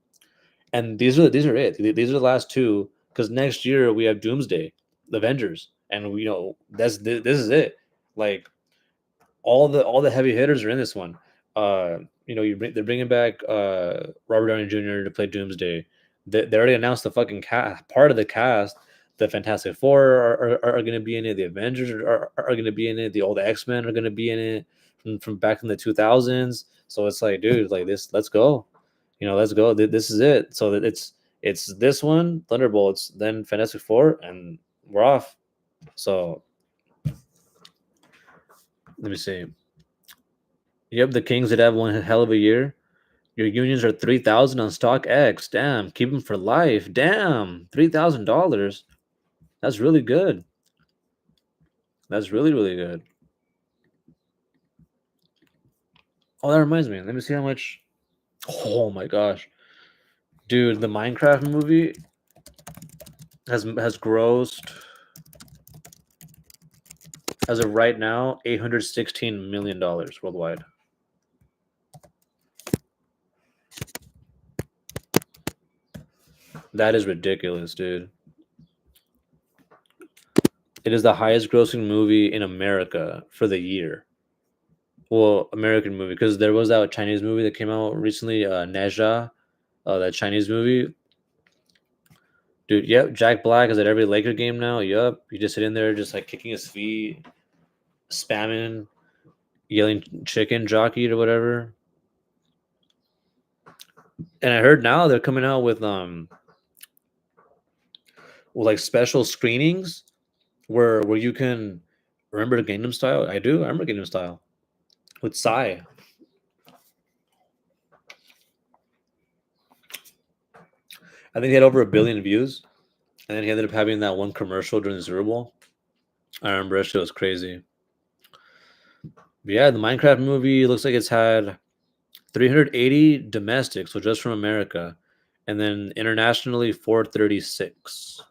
And these are it. These are the last two because next year we have Doomsday, the Avengers, and this is it. Like all the heavy hitters are in this one. They're bringing back Robert Downey Jr. to play Doomsday. They already announced the fucking cast, part of the cast. The Fantastic Four are going to be in it. The Avengers are going to be in it. The old X-Men are going to be in it from back in the 2000s. So it's like, dude, like this, let's go. Let's go. This is it. So that it's this one, Thunderbolts, then Fantastic Four, and we're off. So let me see. Yep, the Kings did have one hell of a year. Your unions are 3,000 on Stock X. Damn, keep them for life. Damn, $3,000. That's really good. That's really, really good. Oh, that reminds me. Let me see how much. Oh my gosh, dude, the Minecraft movie has grossed as of right now $816 million worldwide. That is ridiculous, dude. It is the highest grossing movie in America for the year. Well, American movie, because there was that Chinese movie that came out recently, Neja, that Chinese movie. Dude, yep, Jack Black is at every Laker game now. Yup, he just sitting there, just like kicking his feet, spamming, yelling chicken jockey or whatever. And I heard now they're coming out with like special screenings where you can remember Gangnam Style. I do. I remember Gangnam Style with Psy. I think he had over 1 billion views, and then he ended up having that one commercial during the Super Bowl. I remember that shit was crazy. But yeah, the Minecraft movie looks like it's had 380 domestic, so just from America, and then internationally 436.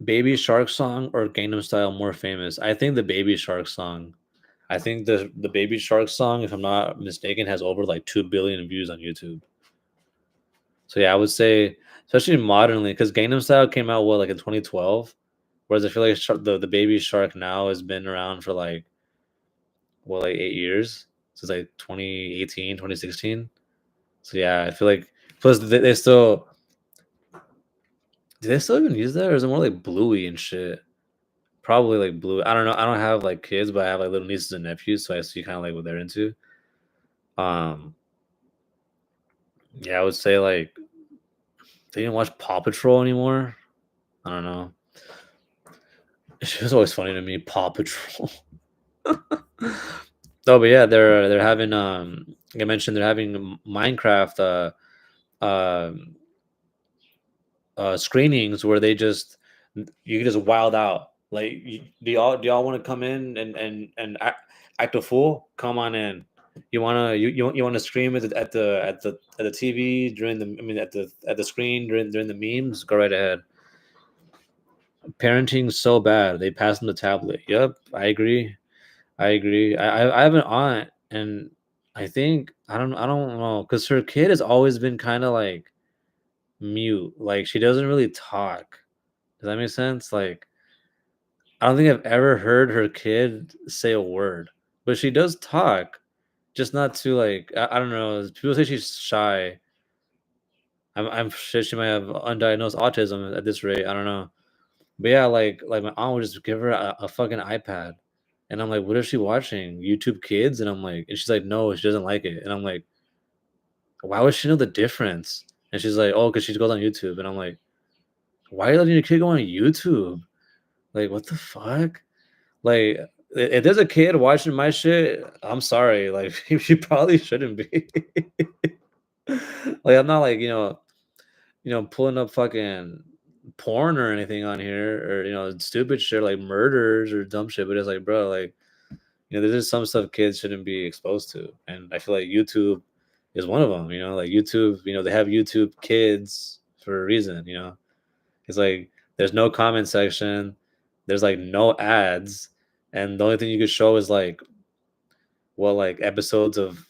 Baby Shark song or Gangnam Style more famous? I think the Baby Shark song. I think the Baby Shark song, if I'm not mistaken, has over like 2 billion views on YouTube. So yeah, I would say, especially modernly, because Gangnam Style came out what like in 2012, whereas I feel like the Baby Shark now has been around for like what like 8 years since like 2018, 2016. So yeah, I feel like plus they still do they still even use that, or is it more like Bluey and shit? Probably like Blue. I don't know. I don't have like kids, but I have like little nieces and nephews, so I see kind of like what they're into. Um, yeah, I would say like they didn't watch Paw Patrol anymore. I don't know. It was always funny to me, Paw Patrol. Oh, but yeah, they're having like I mentioned, they're having Minecraft um screenings where they just you can just wild out. Like, do y'all want to come in and act a fool? Come on in. You want to scream at the TV during the, I mean, at the screen during the memes? Go right ahead. Parenting's so bad. They pass them the tablet. Yep, I agree. I agree. I have an aunt, and I don't know, because her kid has always been kind of like mute. Like, she doesn't really talk. Does that make sense? Like, I don't think I've ever heard her kid say a word, but she does talk, just not to like I don't know. People say she's shy. I'm sure she might have undiagnosed autism at this rate. I don't know. But yeah, like my aunt would just give her a fucking iPad. And I'm like, what is she watching? YouTube Kids? And I'm like, and she's like, no, she doesn't like it. And I'm like, why would she know the difference? And she's like, oh, because she goes on YouTube. And I'm like, why are you letting your kid go on YouTube? Like, what the fuck? Like, if there's a kid watching my shit, I'm sorry. Like, she probably shouldn't be. Like, I'm not like, pulling up fucking porn or anything on here, or stupid shit like murders or dumb shit. But it's like, bro, like, there's just some stuff kids shouldn't be exposed to, and I feel like YouTube is one of them. Like YouTube, they have YouTube Kids for a reason. It's like there's no comment section, there's like no ads, and the only thing you could show is like, well, like episodes of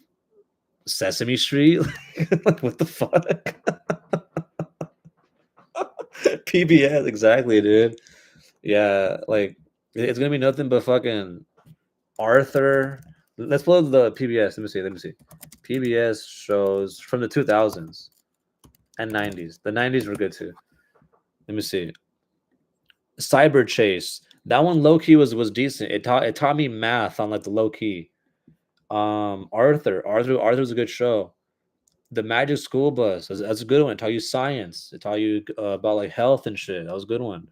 Sesame Street. Like, what the fuck? PBS, exactly, dude. Yeah, like it's gonna be nothing but fucking Arthur. Let's pull up the PBS. Let me see. Let me see. PBS shows from the 2000s and 90s. The 90s were good too. Let me see. Cyber Chase. That one low key was decent. It taught me math on like the low key. Arthur's a good show. The Magic School Bus. That's a good one. It taught you science. It taught you about like health and shit. That was a good one.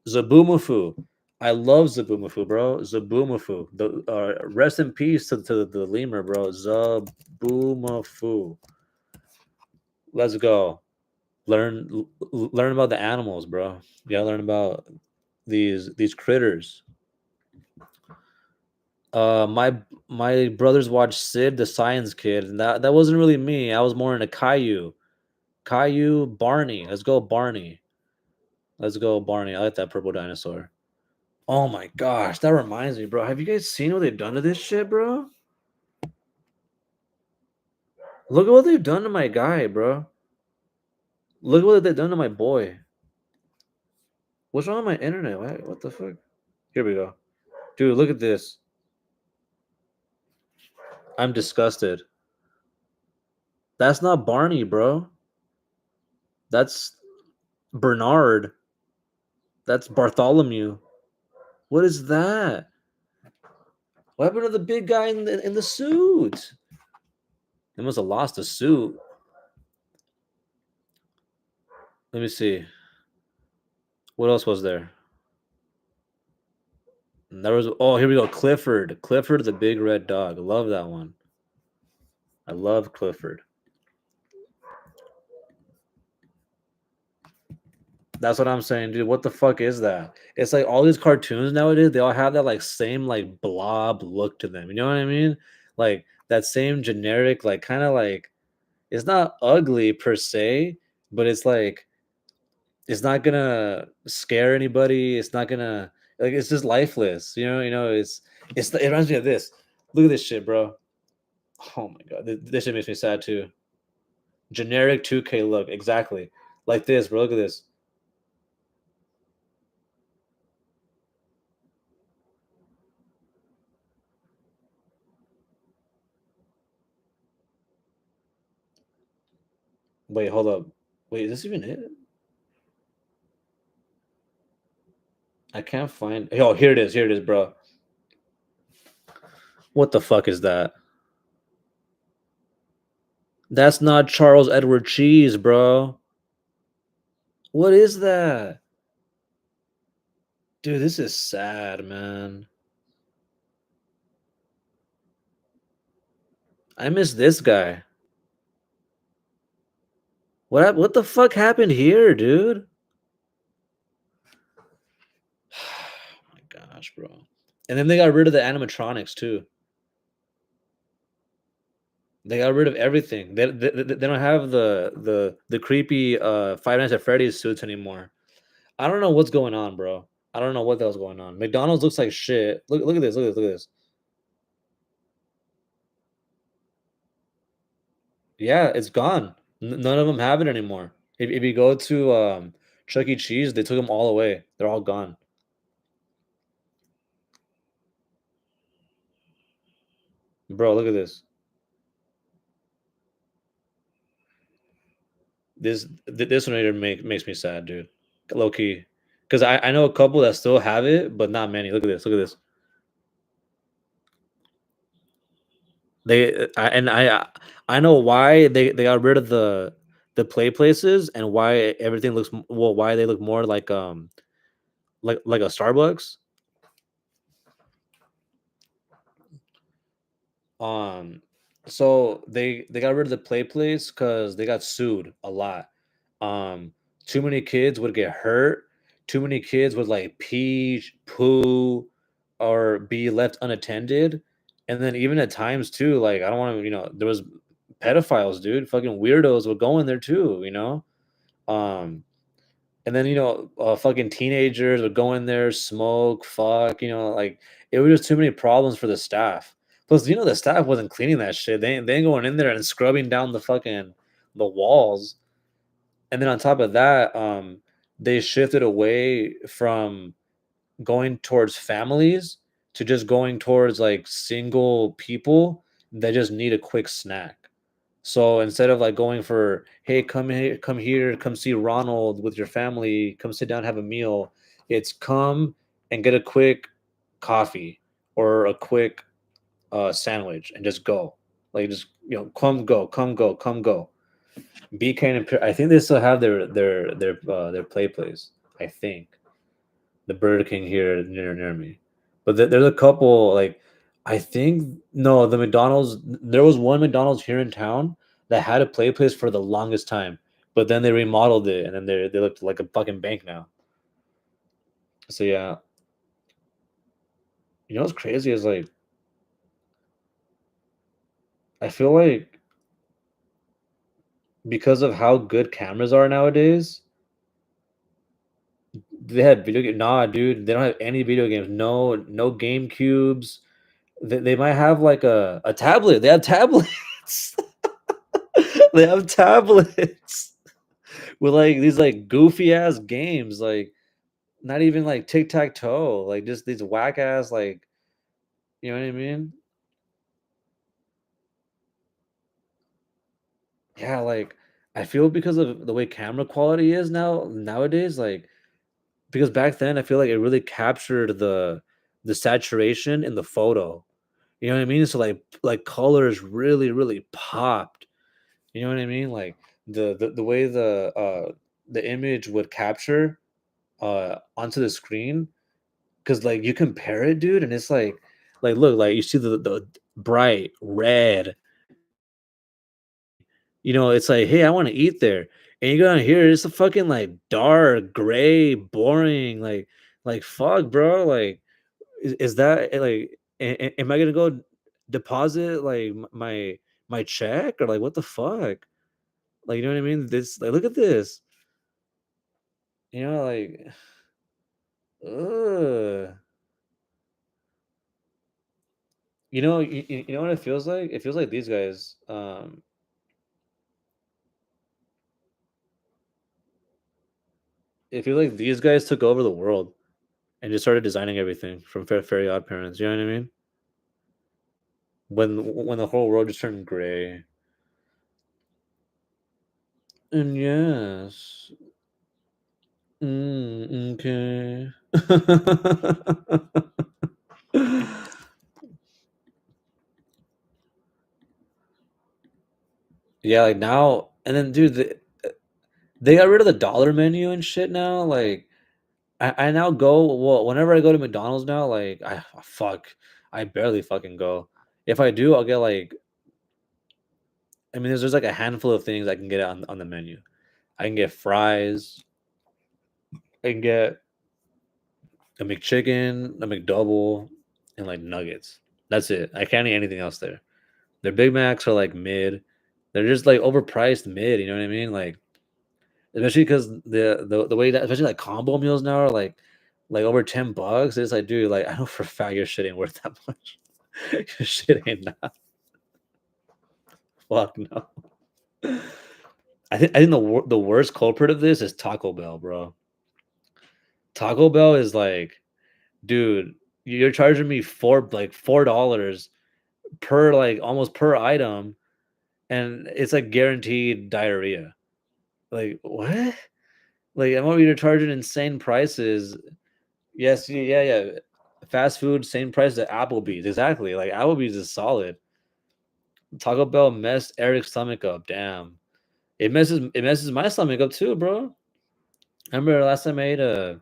Zaboomafoo. I love Zaboomafoo, bro. Zaboomafoo. The rest in peace to the lemur, bro. Zaboomafoo. Let's go. Learn about the animals, bro. You gotta learn about these critters. My brothers watched Sid the Science Kid, and that wasn't really me. I was more into Caillou. Caillou, Barney. Let's go, Barney. Let's go, Barney. I like that purple dinosaur. Oh my gosh, that reminds me, bro. Have you guys seen what they've done to this shit, bro? Look at what they've done to my guy, bro. Look at what they've done to my boy. What's wrong with my internet? What the fuck? Here we go. Dude, look at this. I'm disgusted. That's not Barney, bro. That's Bernard. That's Bartholomew. What is that? What happened to the big guy in the suit? They must have lost the suit. Let me see. What else was there? And there was here we go. Clifford. Clifford the big red dog. I love that one. I love Clifford. That's what I'm saying, dude. What the fuck is that? It's like all these cartoons nowadays, they all have that like same like blob look to them. You know what I mean? Like that same generic, like kind of like it's not ugly per se, but it's like it's not gonna scare anybody. It's not gonna like it's just lifeless. It reminds me of this. Look at this shit, bro. Oh my god, this shit makes me sad too. Generic 2K look, exactly like this, bro. Look at this. Wait, hold up. Wait, is this even it? I can't find. Oh, here it is. Here it is, bro. What the fuck is that? That's not Charles Edward Cheese, bro. What is that? Dude, this is sad, man. I miss this guy. What the fuck happened here, dude? Oh my gosh, bro. And then they got rid of the animatronics too. They got rid of everything. They don't have the creepy Five Nights at Freddy's suits anymore. I don't know what's going on, bro. I don't know what the hell's going on. McDonald's looks like shit. Look at this. Look at this. Look at this. Yeah, it's gone. None of them have it anymore. If you go to Chuck E. Cheese, they took them all away. They're all gone. Bro, look at this. This one here makes me sad, dude. Low key, because I know a couple that still have it, but not many. Look at this. Look at this. I know why they got rid of the play places and why everything looks why they look more like a Starbucks. Um, so they got rid of the play place because they got sued a lot. Too many kids would get hurt. Too many kids would like pee, poo, or be left unattended. And then even at times too, like I don't want to, there was pedophiles, dude. Fucking weirdos would go in there too. Um, and then fucking teenagers would go in there, smoke, fuck, like it was just too many problems for the staff. Plus, the staff wasn't cleaning that shit. They ain't going in there and scrubbing down the walls. And then on top of that, they shifted away from going towards families to just going towards like single people that just need a quick snack. So instead of like going for, hey, come here, come see Ronald with your family, come sit down, have a meal, it's come and get a quick coffee or a quick sandwich and just go. Like just come go, come go, come go. BK and I think they still have their play place. I think the Burger King here near me, but there's a couple like I think no the McDonald's. There was one McDonald's here in town that had a play place for the longest time, but then they remodeled it and then they looked like a fucking bank now. So yeah, what's crazy is like I feel like because of how good cameras are nowadays, they had video game. Nah, dude, they don't have any video games. No game cubes. They might have like a tablet. They have tablets. They have tablets with like these like goofy ass games, like not even like tic tac toe, like just these whack ass like you know what I mean? Yeah, like I feel because of the way camera quality is nowadays, like because back then I feel like it really captured the saturation in the photo. You know what I mean? So like colors really popped. You know what I mean? Like the way the image would capture onto the screen because like you compare it, dude, and it's like look, like you see the bright red, it's like, hey, I want to eat there. And you go down here, it's a fucking like dark, gray, boring, like fuck, bro. Like, is that like am I gonna go deposit like my check or like what the fuck? Like, you know what I mean? This like look at this. Like ugh. You know what it feels like? It feels like these guys. It feels like these guys took over the world and just started designing everything from Fairy Odd Parents. You know what I mean? When the whole world just turned gray. And yes. Okay. Yeah, like now and then, dude, they got rid of the dollar menu and shit now. Like, I now go well whenever I go to McDonald's now. Like, I barely fucking go. If I do, I'll get like I mean, there's like a handful of things I can get on the menu. I can get fries. I can get a McChicken, a McDouble, and like nuggets. That's it. I can't eat anything else there. Their Big Macs are like mid. They're just like overpriced mid. You know what I mean? Like especially because the way that especially like combo meals now are like over $10. It's like, dude, like I know for a fact your shit ain't worth that much. Your shit ain't not. Fuck no. I think the worst culprit of this is Taco Bell, bro. Taco Bell is like, dude, you're charging me $4 per like almost per item, and it's like guaranteed diarrhea. Like what? Like I'm over here charging insane prices. Yes, yeah. Fast food, same price as Applebee's. Exactly. Like Applebee's is solid. Taco Bell messed Eric's stomach up. Damn. It messes my stomach up too, bro. Remember last time I ate a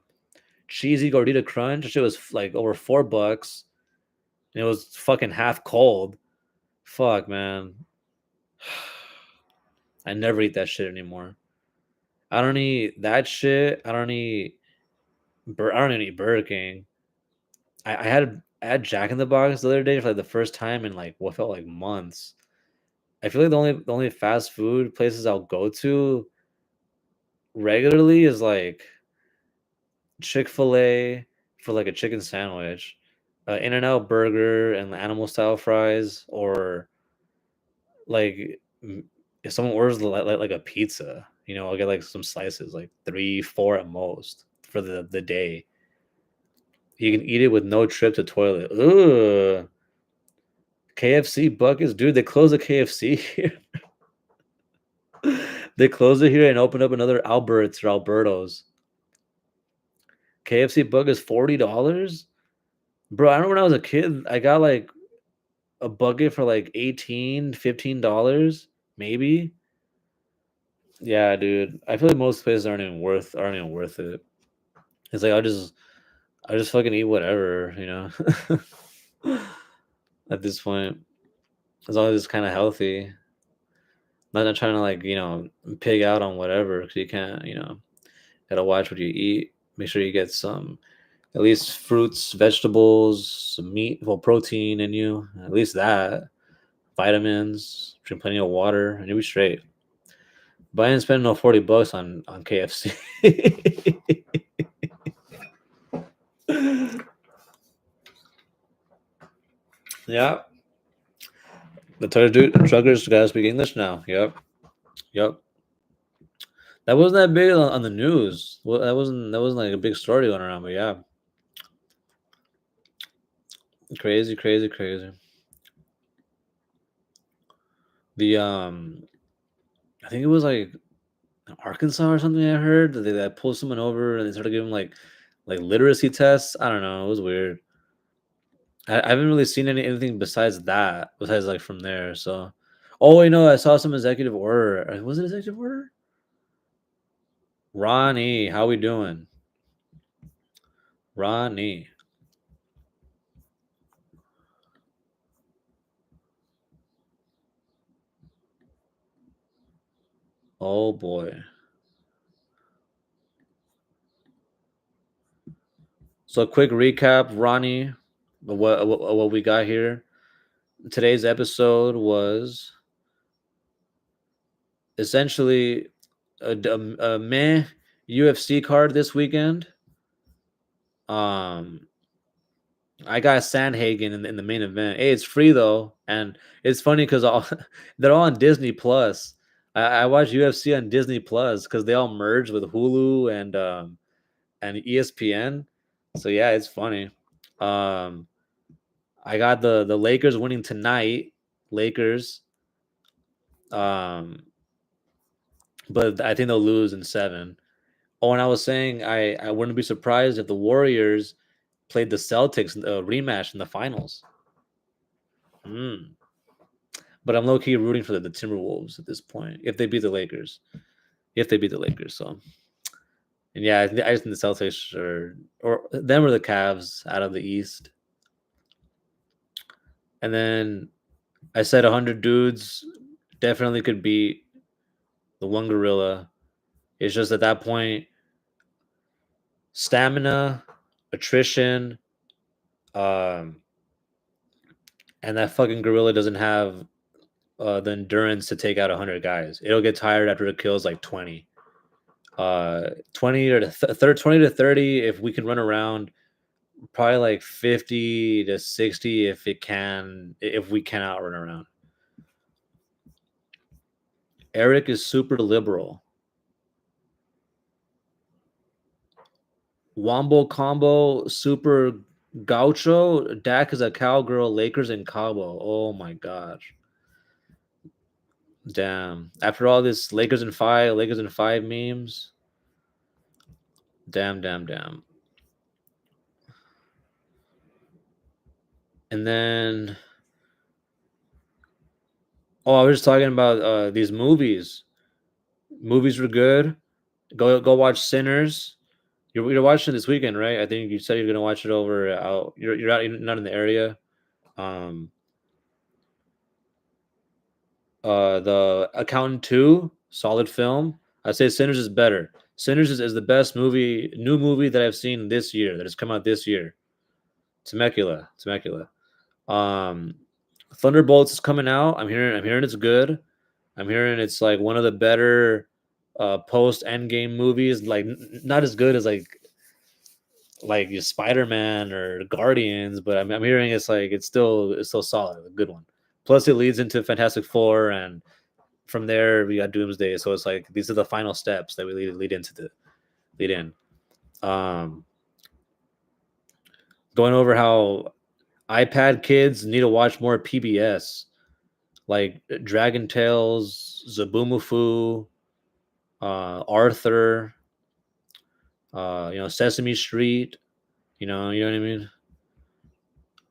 cheesy gordita crunch? Shit was like over $4. And it was fucking half cold. Fuck, man. I never eat that shit anymore. I don't eat that shit. I don't even eat Burger King. I had Jack in the Box the other day for like the first time in like what felt like months. I feel like the only fast food places I'll go to regularly is like Chick-fil-A for like a chicken sandwich, In-N-Out burger and animal style fries, or like if someone orders like a pizza, I'll get like some slices, like 3, 4 at most for the day. You can eat it with no trip to toilet. Ugh. KFC buckets, dude. They closed the KFC here. They closed it here and opened up another Alberts or Albertos. KFC burgers $40, bro. I remember when I was a kid, I got like a bucket for like 18, $15, maybe. Yeah, dude. I feel like most places aren't even worth it. It's like I just fucking eat whatever, At this point, as long as it's kind of healthy, not trying to like pig out on whatever because you can't, gotta watch what you eat. Make sure you get some at least fruits, vegetables, some meat, well, protein in you, at least that, vitamins, drink plenty of water, and you'll be straight. But I didn't spend no $40 on KFC. Yeah, the truckers gotta speak English now. Yep, yep. That wasn't that big on the news. Well, that wasn't like a big story going around. But yeah, crazy, crazy, crazy. The I think it was like Arkansas or something. I heard that they pulled someone over and they started giving like literacy tests. I don't know. It was weird. I haven't really seen anything besides that. Besides like from there. So, oh, wait, no, I saw some executive order. Was it executive order? Ronnie, how we doing? Ronnie. Oh boy. So quick recap, Ronnie, what we got here. Today's episode was essentially a meh UFC card this weekend. Um, I got Sandhagen in the main event. Hey, it's free though, and it's funny because they're all on Disney Plus. I watch UFC on Disney Plus because they all merge with Hulu and ESPN. So yeah, it's funny. Um, I got the Lakers winning tonight. Lakers. Um, but I think they'll lose in seven. Oh, and I was saying I wouldn't be surprised if the Warriors played the Celtics rematch in the finals. Mm. But I'm low key rooting for the Timberwolves at this point if they beat the Lakers. If they beat the Lakers, so and yeah, I just think the Celtics or them or the Cavs out of the East. And then I said 100 dudes definitely could beat the one gorilla. It's just at that point, stamina, attrition, um, and that fucking gorilla doesn't have the endurance to take out 100 guys. It'll get tired after it kills like 20. 20 or 20 to 30 if we can run around, probably like 50 to 60 if we can outrun around. Eric is super liberal. Wombo combo super gaucho. Dak is a cowgirl. Lakers and Cabo. Oh my gosh. Damn. After all this Lakers and five memes. Damn, damn, damn. And then I was just talking about these movies. Movies were good. Go watch Sinners. You're watching it this weekend, right? I think you said you're gonna watch it over out. You're not in the area. Um, the Accountant 2, solid film. I say Sinners is better. Sinners is the best new movie that I've seen this year that has come out this year. Temecula, Temecula. Um, Thunderbolts is coming out. I'm hearing it's good. I'm hearing it's like one of the better post Endgame movies. Like not as good as like your Spider-Man or Guardians, but I'm hearing it's still solid, a good one. Plus, it leads into Fantastic Four, and from there we got Doomsday. So it's like these are the final steps that we lead in. Um, Going over how iPad kids need to watch more PBS, like Dragon Tales, Zaboomafoo. Arthur, Sesame Street. You know what I mean.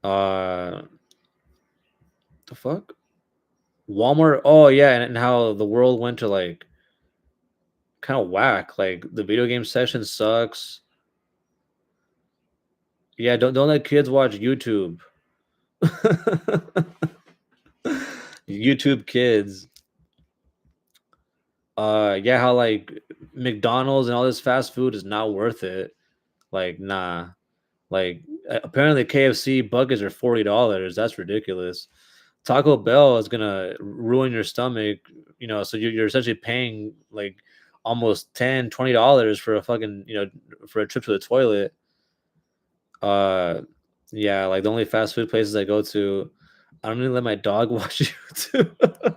Uh, the fuck, Walmart. Oh yeah, and how the world went to like kind of whack. Like the video game session sucks. Yeah, don't let kids watch YouTube. YouTube kids. Yeah, how like McDonald's and all this fast food is not worth it. Like, nah. Like apparently KFC buckets are $40. That's ridiculous. Taco Bell is gonna ruin your stomach, so you're essentially paying like almost $10-20 for a fucking, for a trip to the toilet. Uh yeah, like the only fast food places I go to, I don't even let my dog watch YouTube.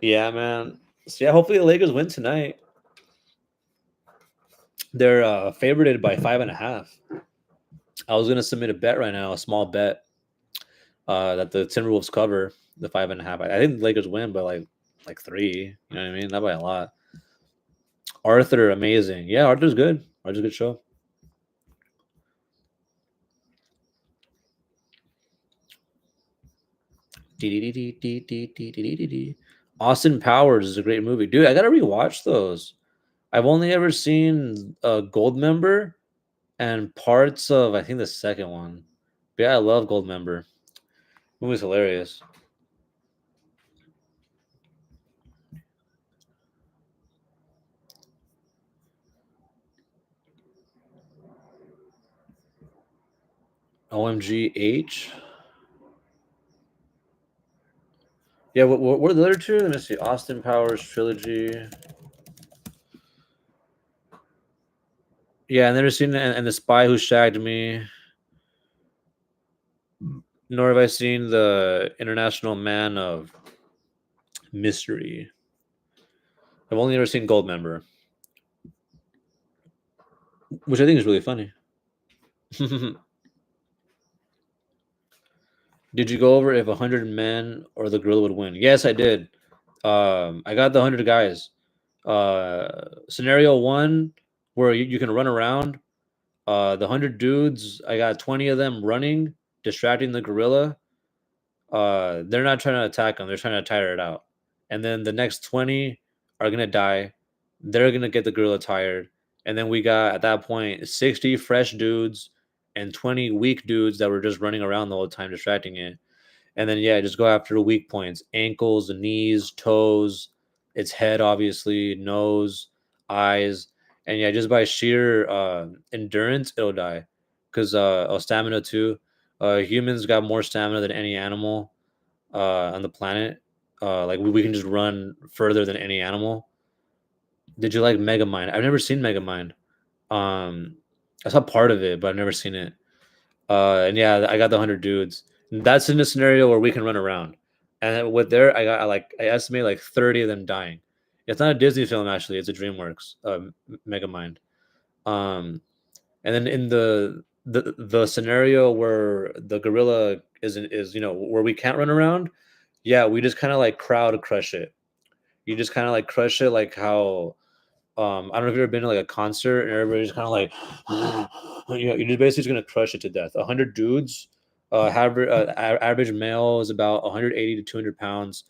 Yeah, man. So yeah, hopefully the Lakers win tonight. They're favorited by 5.5. I was gonna submit a bet right now, a small bet, that the Timberwolves cover the 5.5. I think the Lakers win by like three. You know what I mean? Not by a lot. Arthur, amazing. Yeah, Arthur's good. Arthur's a good show. Austin Powers is a great movie, dude. I gotta rewatch those. I've only ever seen Goldmember and parts of, I think, the second one. But yeah, I love Goldmember. Movie's hilarious. OMGH. Yeah, what are the other two? Let me see. Austin Powers trilogy. Yeah, I've never seen it, and The Spy Who Shagged Me. Nor have I seen the International Man of Mystery. I've only ever seen Goldmember, which I think is really funny. Did you go over if 100 men or the gorilla would win? Yes, I did. I got the 100 guys. Scenario one, where you can run around. The 100 dudes, I got 20 of them running, distracting the gorilla. They're not trying to attack them; they're trying to tire it out. And then the next 20 are gonna die. They're gonna get the gorilla tired. And then we got at that point 60 fresh dudes and 20 weak dudes that were just running around the whole time distracting it. And then yeah, just go after the weak points: ankles, knees, toes, its head, obviously, nose, eyes, and yeah, just by sheer endurance, it'll die. Because stamina too. Humans got more stamina than any animal on the planet. Like we can just run further than any animal. Did you like Megamind? I've never seen Megamind. Um, I saw part of it, but I've never seen it. And yeah, I got the 100 dudes. That's in a scenario where we can run around. And with there, I estimate like 30 of them dying. It's not a Disney film actually; it's a DreamWorks Megamind. Um, and then in the scenario where the gorilla is where we can't run around, yeah, we just kind of like crowd crush it. You just kind of like crush it, like how I don't know if you've ever been to like a concert and everybody's kind of like, you're just basically just gonna crush it to death. 100 dudes, average male is about 180 to 200 pounds.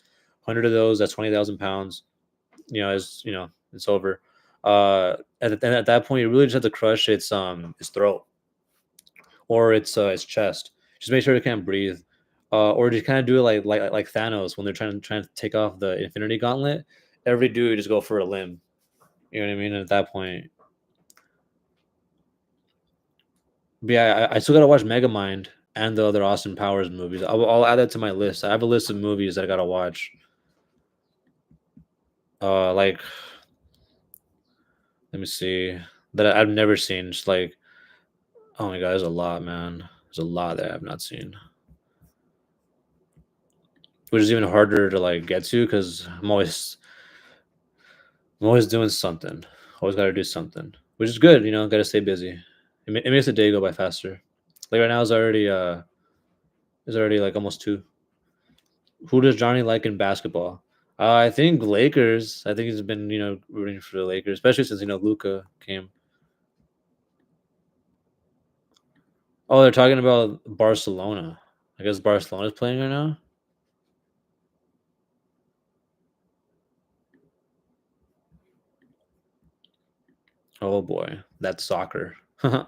100 of those, that's 20,000 pounds. It's over. And at that point, you really just have to crush its throat or its chest. Just make sure it can't breathe. Or just kind of do it like Thanos when they're trying to take off the Infinity Gauntlet. Every dude just go for a limb. You know what I mean? And at that point, but yeah, I still gotta watch Megamind and the other Austin Powers movies. I'll add that to my list. I have a list of movies that I gotta watch. Like let me see that I've never seen. Just like, oh my god, there's a lot, man. There's a lot that I've not seen, which is even harder to like get to because I'm always doing something. Always got to do something, which is good. Got to stay busy. It makes the day go by faster. Like right now, it's already It's already like almost 2. Who does Johnny like in basketball? I think Lakers. I think he's been, rooting for the Lakers, especially since, Luca came. Oh, they're talking about Barcelona. I guess Barcelona's playing right now. Oh boy, that's soccer. But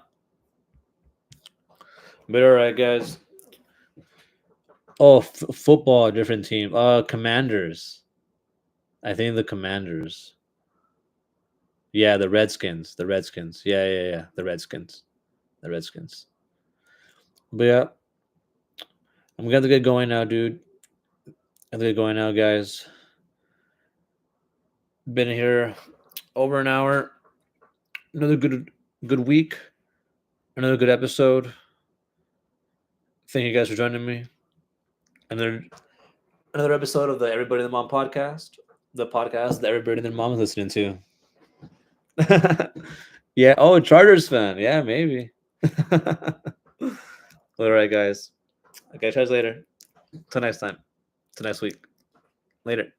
all right, guys. Oh, football, a different team. Commanders. I think the Commanders. Yeah, the Redskins. The Redskins. Yeah, yeah, yeah. The Redskins. The Redskins. But yeah, I'm gonna get going now, dude. I'm gonna get going now, guys. Been here over an hour. Another good week. Another good episode. Thank you guys for joining me. Another another episode of the Everybody and the Mom podcast. The podcast that everybody and their mom is listening to. Yeah. Oh, Chargers fan. Yeah, maybe. All right, guys. Okay, catch you guys later. Till next time. Till next week. Later.